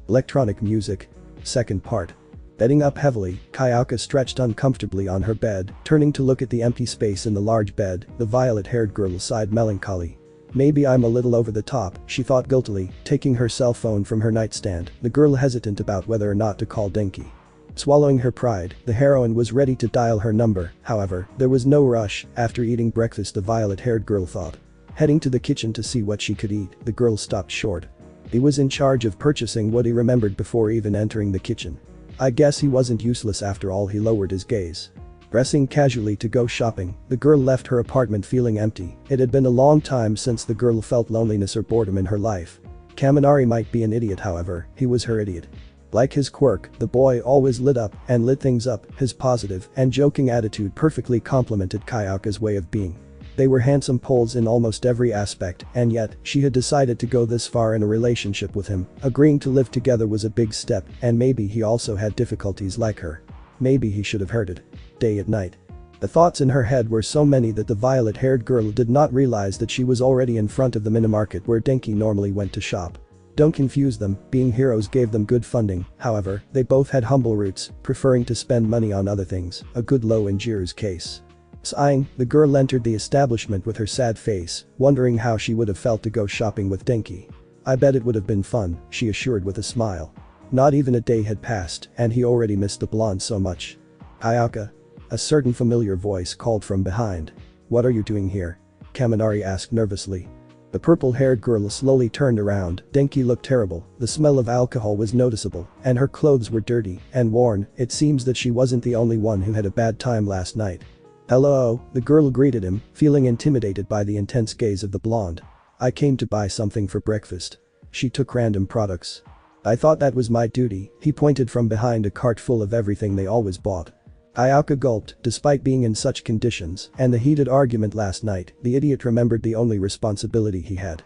Electronic music. Second part. Bedding up heavily, Kayaka stretched uncomfortably on her bed, turning to look at the empty space in the large bed. The violet-haired girl sighed melancholy. "Maybe I'm a little over the top," she thought guiltily, taking her cell phone from her nightstand, the girl hesitant about whether or not to call Denki. Swallowing her pride, the heroine was ready to dial her number. However, there was no rush. After eating breakfast, the violet-haired girl thought. Heading to the kitchen to see what she could eat, the girl stopped short. He was in charge of purchasing what he remembered before even entering the kitchen. I guess he wasn't useless after all. He lowered his gaze. Dressing casually to go shopping, the girl left her apartment feeling empty. It had been a long time since the girl felt loneliness or boredom in her life. Kaminari might be an idiot, however, he was her idiot. Like his quirk, the boy always lit up and lit things up. His positive and joking attitude perfectly complemented Kayaka's way of being. They were handsome poles in almost every aspect, and yet, she had decided to go this far in a relationship with him. Agreeing to live together was a big step, and maybe he also had difficulties like her. Maybe he should have heard it. Day at night. The thoughts in her head were so many that the violet-haired girl did not realize that she was already in front of the minimarket where Denki normally went to shop. Don't confuse them, being heroes gave them good funding. However, they both had humble roots, preferring to spend money on other things, a good low in Jiro's case. Sighing, the girl entered the establishment with her sad face, wondering how she would have felt to go shopping with Denki. "I bet it would have been fun," she assured with a smile. Not even a day had passed, and he already missed the blonde so much. "Kayaka?" A certain familiar voice called from behind. "What are you doing here?" Kaminari asked nervously. The purple-haired girl slowly turned around. Denki looked terrible, the smell of alcohol was noticeable, and her clothes were dirty and worn. It seems that she wasn't the only one who had a bad time last night. "Hello," the girl greeted him, feeling intimidated by the intense gaze of the blonde. "I came to buy something for breakfast." She took random products. "I thought that was my duty," he pointed from behind a cart full of everything they always bought. Kayaka gulped. Despite being in such conditions and the heated argument last night, the idiot remembered the only responsibility he had.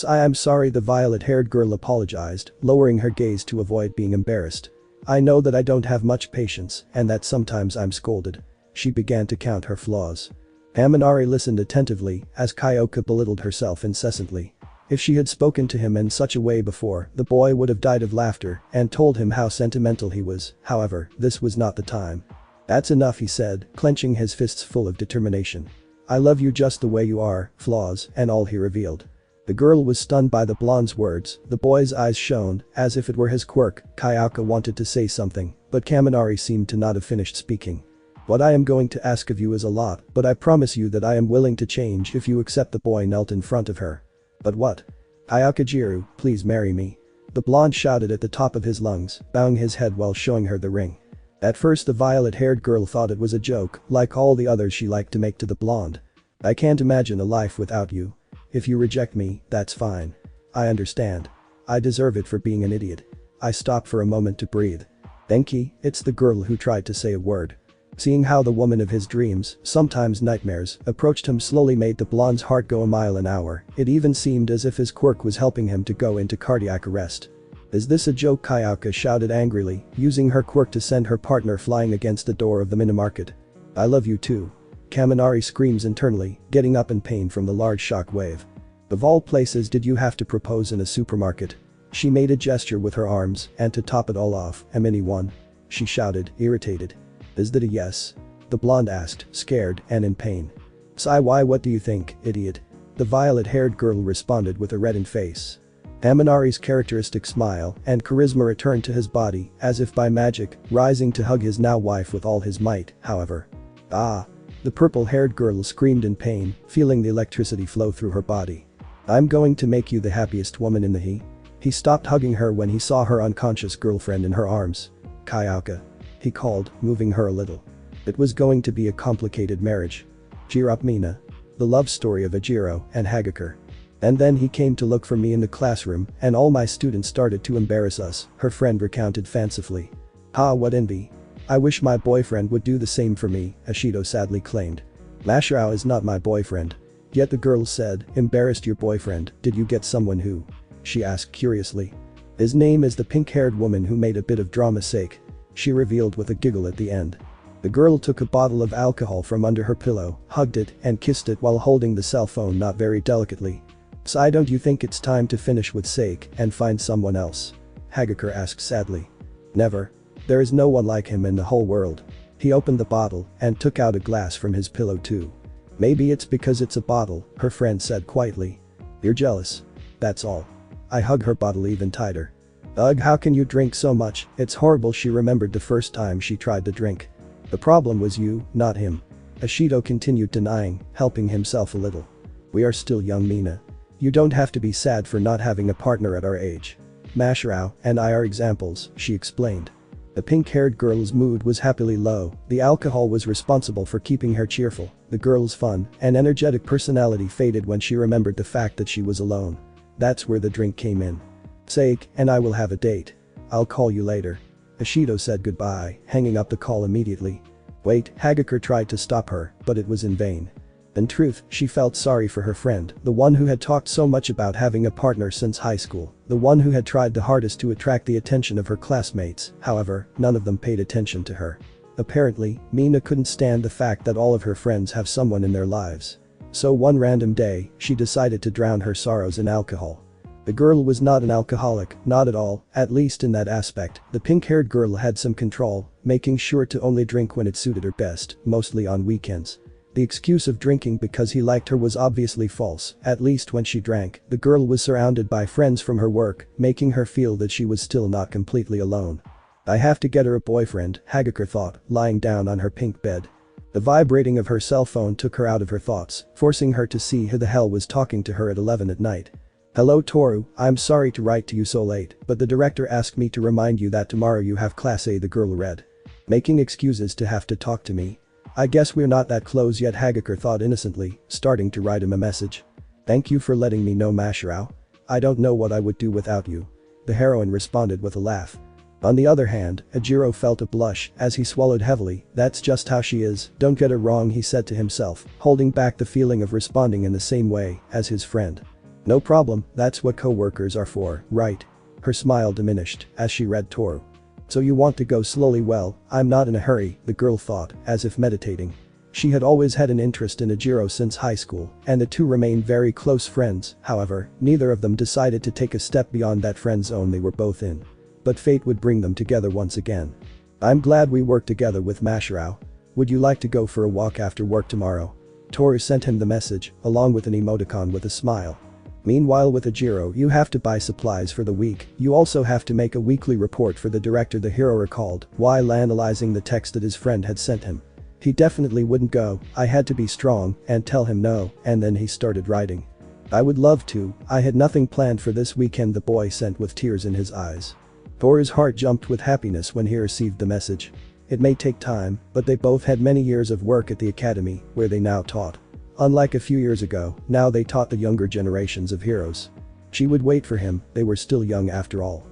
"I'm sorry," the violet-haired girl apologized, lowering her gaze to avoid being embarrassed. "I know that I don't have much patience and that sometimes I'm scolded." She began to count her flaws. Kaminari listened attentively as Kayaka belittled herself incessantly. If she had spoken to him in such a way before, the boy would have died of laughter and told him how sentimental he was. However, this was not the time. "That's enough," he said, clenching his fists full of determination. "I love you just the way you are, flaws and all," he revealed. The girl was stunned by the blonde's words. The boy's eyes shone as if it were his quirk. Kayaka wanted to say something, but Kaminari seemed to not have finished speaking. "What I am going to ask of you is a lot, but I promise you that I am willing to change if you accept." The boy knelt in front of her. "But what?" "Kayaka-jiru, please marry me." The blonde shouted at the top of his lungs, bowing his head while showing her the ring. At first the violet-haired girl thought it was a joke, like all the others she liked to make to the blonde. "I can't imagine a life without you. If you reject me, that's fine. I understand. I deserve it for being an idiot." I stopped for a moment to breathe. "Denki?" It's the girl who tried to say a word. Seeing how the woman of his dreams, sometimes nightmares, approached him slowly made the blonde's heart go a mile an hour. It even seemed as if his quirk was helping him to go into cardiac arrest. "Is this a joke?" Kayaka shouted angrily, using her quirk to send her partner flying against the door of the mini-market. "I love you too." Kaminari screams internally, getting up in pain from the large shock wave. "Of all places did you have to propose in a supermarket?" She made a gesture with her arms, and to top it all off, "A mini one?" she shouted, irritated. "Is that a yes?" the blonde asked, scared and in pain. "Sigh, why, what do you think, idiot?" the violet-haired girl responded with a reddened face. Kaminari's characteristic smile and charisma returned to his body, as if by magic, rising to hug his now wife with all his might, however. "Ah!" the purple-haired girl screamed in pain, feeling the electricity flow through her body. "I'm going to make you the happiest woman in the He stopped hugging her when he saw her unconscious girlfriend in her arms. "Kayaka," he called, moving her a little. It was going to be a complicated marriage. "Cheer up, Mina." The love story of Jiro and Hagakure. "And then he came to look for me in the classroom and all my students started to embarrass us," her friend recounted fancifully. "Ah, what envy. I wish my boyfriend would do the same for me," Ashido sadly claimed. "Mashirao is not my boyfriend." Yet the girl said, "Embarrassed your boyfriend, did you get someone who?" she asked curiously. "His name is the pink-haired woman who made a bit of drama's sake," she revealed with a giggle at the end. The girl took a bottle of alcohol from under her pillow, hugged it and kissed it while holding the cell phone not very delicately. "Sai, don't you think it's time to finish with Sake and find someone else?" Hagakure asked sadly. "Never. There is no one like him in the whole world." He opened the bottle and took out a glass from his pillow too. "Maybe it's because it's a bottle," her friend said quietly. "You're jealous. That's all." I hug her bottle even tighter. "Ugh, how can you drink so much? It's horrible." She remembered the first time she tried to drink. "The problem was you, not him." Ashido continued denying, helping himself a little. "We are still young, Mina. You don't have to be sad for not having a partner at our age. Mashirao and I are examples," she explained. The pink-haired girl's mood was happily low. The alcohol was responsible for keeping her cheerful. The girl's fun and energetic personality faded when she remembered the fact that she was alone. That's where the drink came in. "Sake and I will have a date. I'll call you later." Ashido said goodbye, hanging up the call immediately. "Wait," Hagakure tried to stop her, but it was in vain. In truth, she felt sorry for her friend, the one who had talked so much about having a partner since high school, the one who had tried the hardest to attract the attention of her classmates. However, none of them paid attention to her. Apparently, Mina couldn't stand the fact that all of her friends have someone in their lives. So one random day, she decided to drown her sorrows in alcohol. The girl was not an alcoholic, not at all, at least in that aspect. The pink-haired girl had some control, making sure to only drink when it suited her best, mostly on weekends. The excuse of drinking because he liked her was obviously false, at least when she drank. The girl was surrounded by friends from her work, making her feel that she was still not completely alone. "I have to get her a boyfriend," Hagakure thought, lying down on her pink bed. The vibrating of her cell phone took her out of her thoughts, forcing her to see who the hell was talking to her at 11 at night. "Hello Toru, I'm sorry to write to you so late, but the director asked me to remind you that tomorrow you have class A." The girl read. "Making excuses to have to talk to me. I guess we're not that close yet," Hagakure thought innocently, starting to write him a message. "Thank you for letting me know, Mashirao. I don't know what I would do without you." The heroine responded with a laugh. On the other hand, Jiro felt a blush as he swallowed heavily. "That's just how she is, don't get her wrong," he said to himself, holding back the feeling of responding in the same way as his friend. "No problem, that's what co-workers are for, right?" Her smile diminished as she read Toru. "So you want to go slowly? Well, I'm not in a hurry," the girl thought, as if meditating. She had always had an interest in Jiro since high school, and the two remained very close friends. However, neither of them decided to take a step beyond that friend zone they were both in. But fate would bring them together once again. "I'm glad we worked together with Mashirao. Would you like to go for a walk after work tomorrow?" Toru sent him the message, along with an emoticon with a smile. "Meanwhile with Jiro, you have to buy supplies for the week. You also have to make a weekly report for the director," the hero recalled, while analyzing the text that his friend had sent him. "He definitely wouldn't go. I had to be strong and tell him no," and then he started writing. "I would love to. I had nothing planned for this weekend," the boy sent with tears in his eyes. Toru's heart jumped with happiness when he received the message. It may take time, but they both had many years of work at the academy, where they now taught. Unlike a few years ago, now they taught the younger generations of heroes. She would wait for him, they were still young after all.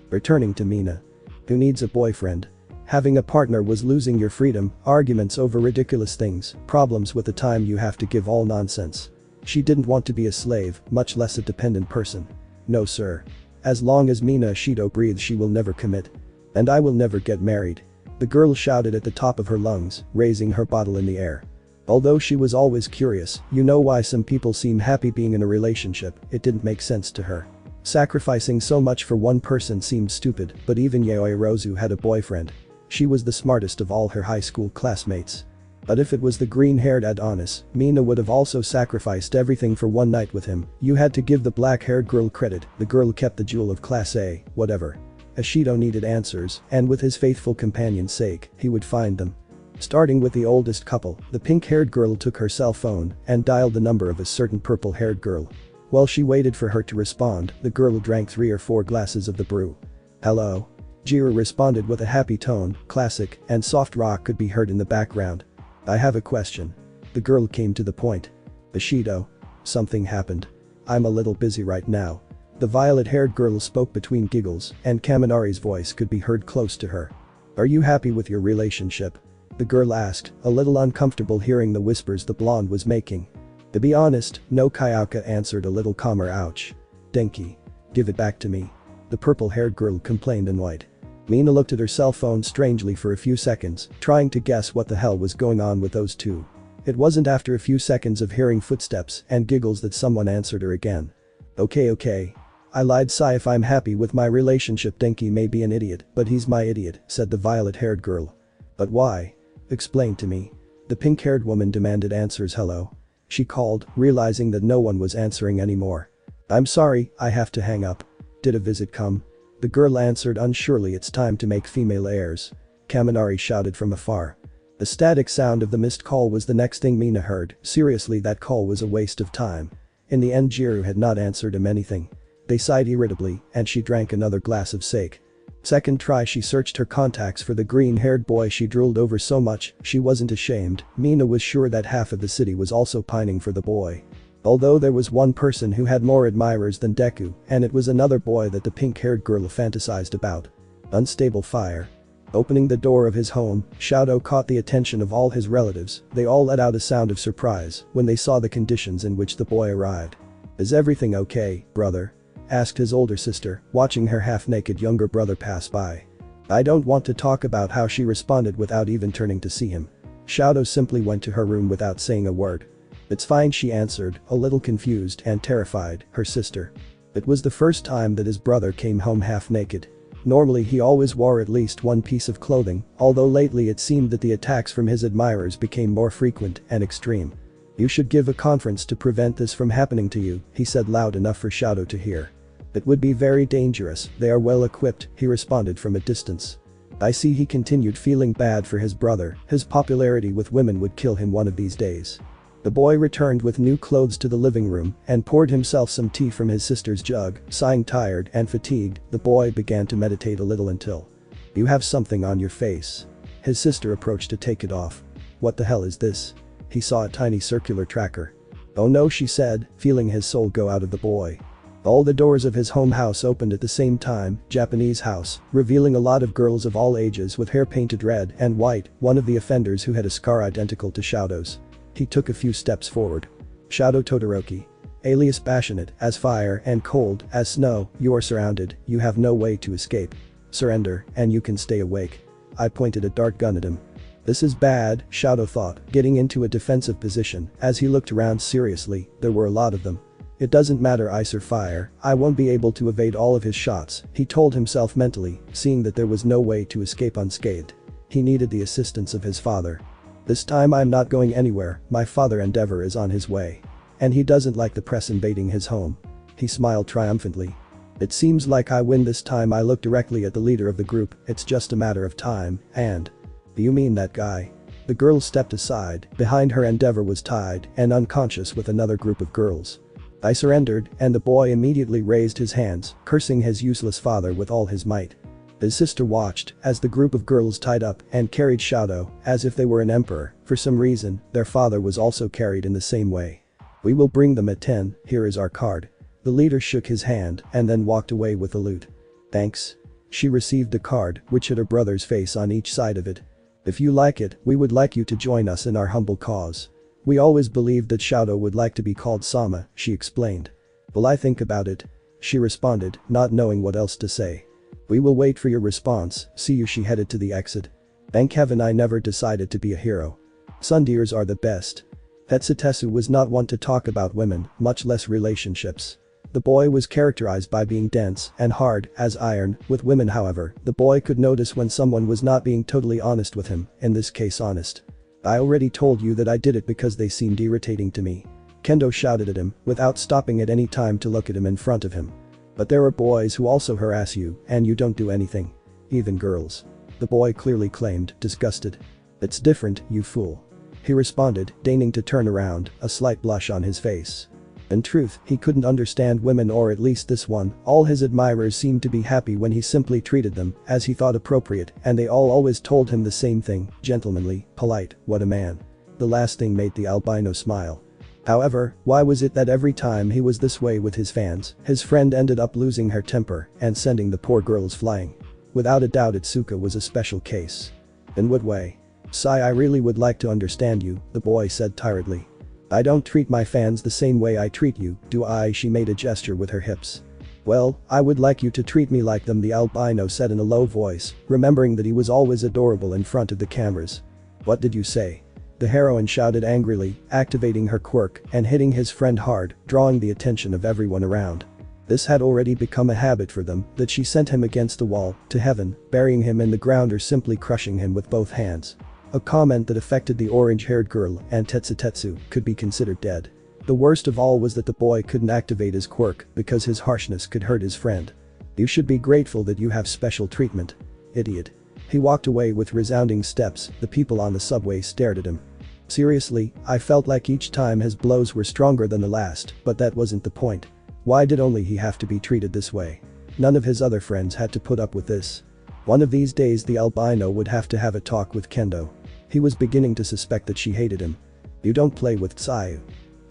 Returning to Mina. "Who needs a boyfriend?" Having a partner was losing your freedom, arguments over ridiculous things, problems with the time you have to give, all nonsense. She didn't want to be a slave, much less a dependent person. No sir. As long as Mina Shido breathes she will never commit. And I will never get married. The girl shouted at the top of her lungs, raising her bottle in the air. Although she was always curious, you know why some people seem happy being in a relationship, it didn't make sense to her. Sacrificing so much for one person seemed stupid, but even Yaoi Rozu had a boyfriend. She was the smartest of all her high school classmates. But if it was the green-haired Adonis, Mina would have also sacrificed everything for one night with him. You had to give the black-haired girl credit, the girl kept the jewel of class A, whatever. Ashido needed answers, and with his faithful companion's sake, he would find them. Starting with the oldest couple, the pink-haired girl took her cell phone and dialed the number of a certain purple-haired girl. While she waited for her to respond, the girl drank 3 or 4 glasses of the brew. Hello? Jiro responded with a happy tone, classic, and soft rock could be heard in the background. I have a question. The girl came to the point. Ashido. Something happened. I'm a little busy right now. The violet-haired girl spoke between giggles, and Kaminari's voice could be heard close to her. Are you happy with your relationship? The girl asked, a little uncomfortable hearing the whispers the blonde was making. To be honest, no, Kayaka answered a little calmer. Ouch. Denki. Give it back to me. The purple-haired girl complained annoyed. Mina looked at her cell phone strangely for a few seconds, trying to guess what the hell was going on with those two. It wasn't after a few seconds of hearing footsteps and giggles that someone answered her again. Okay. I lied. Sigh. If I'm happy with my relationship, Denki may be an idiot, but he's my idiot, said the violet-haired girl. But why? Explain to me. The pink-haired woman demanded answers. Hello? She called, realizing that no one was answering anymore. I'm sorry, I have to hang up. Did a visit come? The girl answered unsurely. It's time to make female heirs. Kaminari shouted from afar. The static sound of the missed call was the next thing Mina heard. Seriously, that call was a waste of time. In the end, Jiro had not answered him anything. They sighed irritably, and she drank another glass of sake. Second try, she searched her contacts for the green-haired boy she drooled over so much, she wasn't ashamed. Mina was sure that half of the city was also pining for the boy. Although there was one person who had more admirers than Deku, and it was another boy that the pink-haired girl fantasized about. Unstable fire. Opening the door of his home, Shadow caught the attention of all his relatives. They all let out a sound of surprise when they saw the conditions in which the boy arrived. Is everything okay, brother? Asked his older sister, watching her half-naked younger brother pass by. I don't want to talk about how she responded without even turning to see him. Shadow simply went to her room without saying a word. It's fine, she answered, a little confused and terrified, her sister. It was the first time that his brother came home half-naked. Normally he always wore at least one piece of clothing, although lately it seemed that the attacks from his admirers became more frequent and extreme. You should give a conference to prevent this from happening to you, he said loud enough for Shadow to hear. It would be very dangerous, they are well equipped, he responded from a distance. I see, he continued, feeling bad for his brother. His popularity with women would kill him one of these days. The boy returned with new clothes to the living room and poured himself some tea from his sister's jug. Sighing tired and fatigued, the boy began to meditate a little until. You have something on your face. His sister approached to take it off. What the hell is this? He saw a tiny circular tracker. Oh no, she said, feeling his soul go out of the boy. All the doors of his home house opened at the same time, Japanese house, revealing a lot of girls of all ages with hair painted red and white, one of the offenders who had a scar identical to Shadow's. He took a few steps forward. Shadow Todoroki. Alias passionate as fire and cold as snow, you are surrounded, you have no way to escape. Surrender, and you can stay awake. I pointed a dart gun at him. This is bad, Shadow thought, getting into a defensive position. As he looked around seriously, there were a lot of them. It doesn't matter, ice or fire, I won't be able to evade all of his shots, he told himself mentally, seeing that there was no way to escape unscathed. He needed the assistance of his father. This time I'm not going anywhere, my father Endeavor is on his way. And he doesn't like the press invading his home. He smiled triumphantly. It seems like I win this time. I looked directly at the leader of the group, it's just a matter of time, and… You mean that guy? The girl stepped aside, behind her Endeavor was tied and unconscious with another group of girls. I surrendered, and the boy immediately raised his hands, cursing his useless father with all his might. His sister watched as the group of girls tied up and carried Shadow as if they were an emperor. For some reason, their father was also carried in the same way. We will bring them at 10, here is our card. The leader shook his hand and then walked away with the loot. Thanks. She received a card which had her brother's face on each side of it. "If you like it, we would like you to join us in our humble cause. We always believed that Shadow would like to be called Sama," she explained. "Will I think about it?" she responded, not knowing what else to say. "We will wait for your response, see you." She headed to the exit. Thank heaven I never decided to be a hero. Tsunderes are the best. Tetsutetsu was not one to talk about women, much less relationships. The boy was characterized by being dense and hard as iron. With women however, the boy could notice when someone was not being totally honest with him, in this case honest. "I already told you that I did it because they seemed irritating to me," Kendo shouted at him, without stopping at any time to look at him in front of him. "But there are boys who also harass you, and you don't do anything. Even girls," the boy clearly claimed, disgusted. "It's different, you fool," he responded, deigning to turn around, a slight blush on his face. In truth, he couldn't understand women, or at least this one. All his admirers seemed to be happy when he simply treated them as he thought appropriate, and they all always told him the same thing: gentlemanly, polite, what a man. The last thing made the albino smile. However, why was it that every time he was this way with his fans, his friend ended up losing her temper and sending the poor girls flying? Without a doubt Itsuka was a special case. In what way? "Sai, I really would like to understand you," the boy said tiredly. "I don't treat my fans the same way I treat you, do I?" She made a gesture with her hips. "Well, I would like you to treat me like them," the albino said in a low voice, remembering that he was always adorable in front of the cameras. "What did you say?" the heroine shouted angrily, activating her quirk and hitting his friend hard, drawing the attention of everyone around. This had already become a habit for them, that she sent him against the wall, to heaven, burying him in the ground or simply crushing him with both hands. A comment that affected the orange-haired girl and Tetsutetsu could be considered dead. The worst of all was that the boy couldn't activate his quirk because his harshness could hurt his friend. "You should be grateful that you have special treatment. Idiot." He walked away with resounding steps. The people on the subway stared at him. Seriously, I felt like each time his blows were stronger than the last, but that wasn't the point. Why did only he have to be treated this way? None of his other friends had to put up with this. One of these days the albino would have to have a talk with Kendo. He was beginning to suspect that she hated him. "You don't play with Tsayu."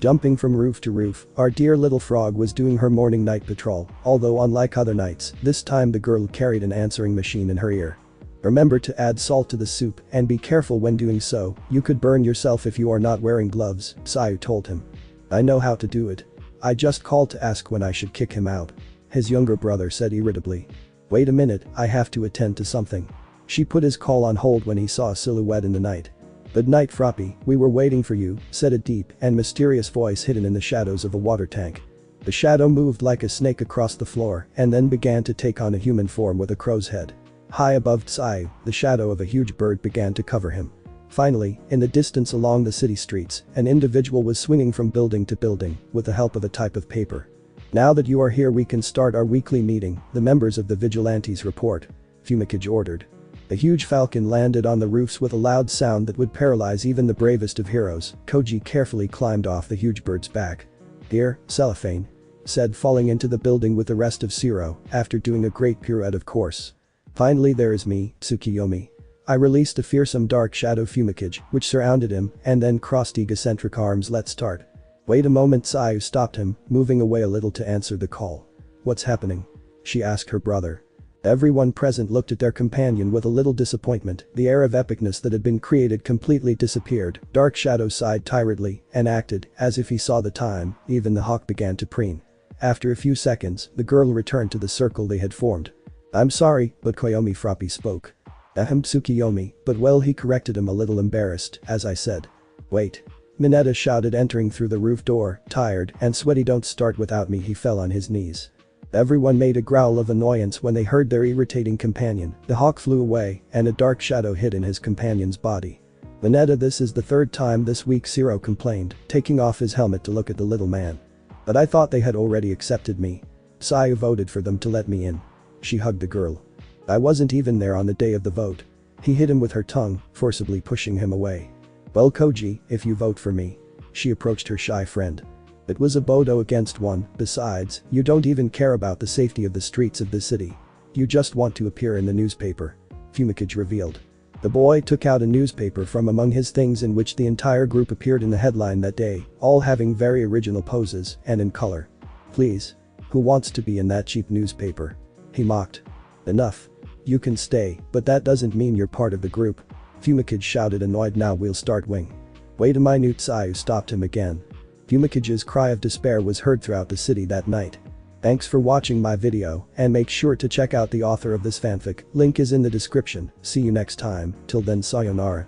Jumping from roof to roof, our dear little frog was doing her morning night patrol, although unlike other nights, this time the girl carried an answering machine in her ear. "Remember to add salt to the soup and be careful when doing so, you could burn yourself if you are not wearing gloves," Tsayu told him. "I know how to do it. I just called to ask when I should kick him out," his younger brother said irritably. "Wait a minute, I have to attend to something." She put his call on hold when he saw a silhouette in the night. "Good night, Froppy, we were waiting for you," said a deep and mysterious voice hidden in the shadows of a water tank. The shadow moved like a snake across the floor and then began to take on a human form with a crow's head. High above Tsayu, the shadow of a huge bird began to cover him. Finally, in the distance along the city streets, an individual was swinging from building to building with the help of a type of paper. "Now that you are here, we can start our weekly meeting," the members of the vigilantes report. Fumikage ordered. A huge falcon landed on the roofs with a loud sound that would paralyze even the bravest of heroes. Koji carefully climbed off the huge bird's back. "Here, cellophane," said, falling into the building with the rest of Zero after doing a great pirouette of course. "Finally there is me, Tsukiyomi." I released a fearsome dark shadow Fumikage, which surrounded him, and then crossed egocentric arms. "Let's start." "Wait a moment," Tsayu stopped him, moving away a little to answer the call. "What's happening?" she asked her brother. Everyone present looked at their companion with a little disappointment. The air of epicness that had been created completely disappeared. Dark Shadow sighed tiredly and acted as if he saw the time. Even the hawk began to preen. After a few seconds, the girl returned to the circle they had formed. "I'm sorry, but Koyomi," Froppy spoke. Tsukiyomi, but well, he corrected him, a little embarrassed, as I said. "Wait." Mineta shouted, entering through the roof door, tired and sweaty. "Don't start without me." He fell on his knees. Everyone made a growl of annoyance when they heard their irritating companion. The hawk flew away and a dark shadow hid in his companion's body. "Mineta, this is the third time this week," Zero complained, taking off his helmet to look at the little man. "But I thought they had already accepted me. Tsayu voted for them to let me in." She hugged the girl. "I wasn't even there on the day of the vote." He hit him with her tongue, forcibly pushing him away. "Well, Koji, if you vote for me." She approached her shy friend. "It was a Bodo against one, besides, you don't even care about the safety of the streets of the city. You just want to appear in the newspaper," Fumikage revealed. The boy took out a newspaper from among his things in which the entire group appeared in the headline that day, all having very original poses and in color. "Please. Who wants to be in that cheap newspaper?" he mocked. Enough. You can stay, but that doesn't mean you're part of the group. Fumikage shouted, annoyed. Now we'll start wing. Wait a minute, Sayu stopped him again. Fumicage's cry of despair was heard throughout the city that night. Thanks for watching my video, and make sure to check out the author of this fanfic, link is in the description. See you next time, till then sayonara.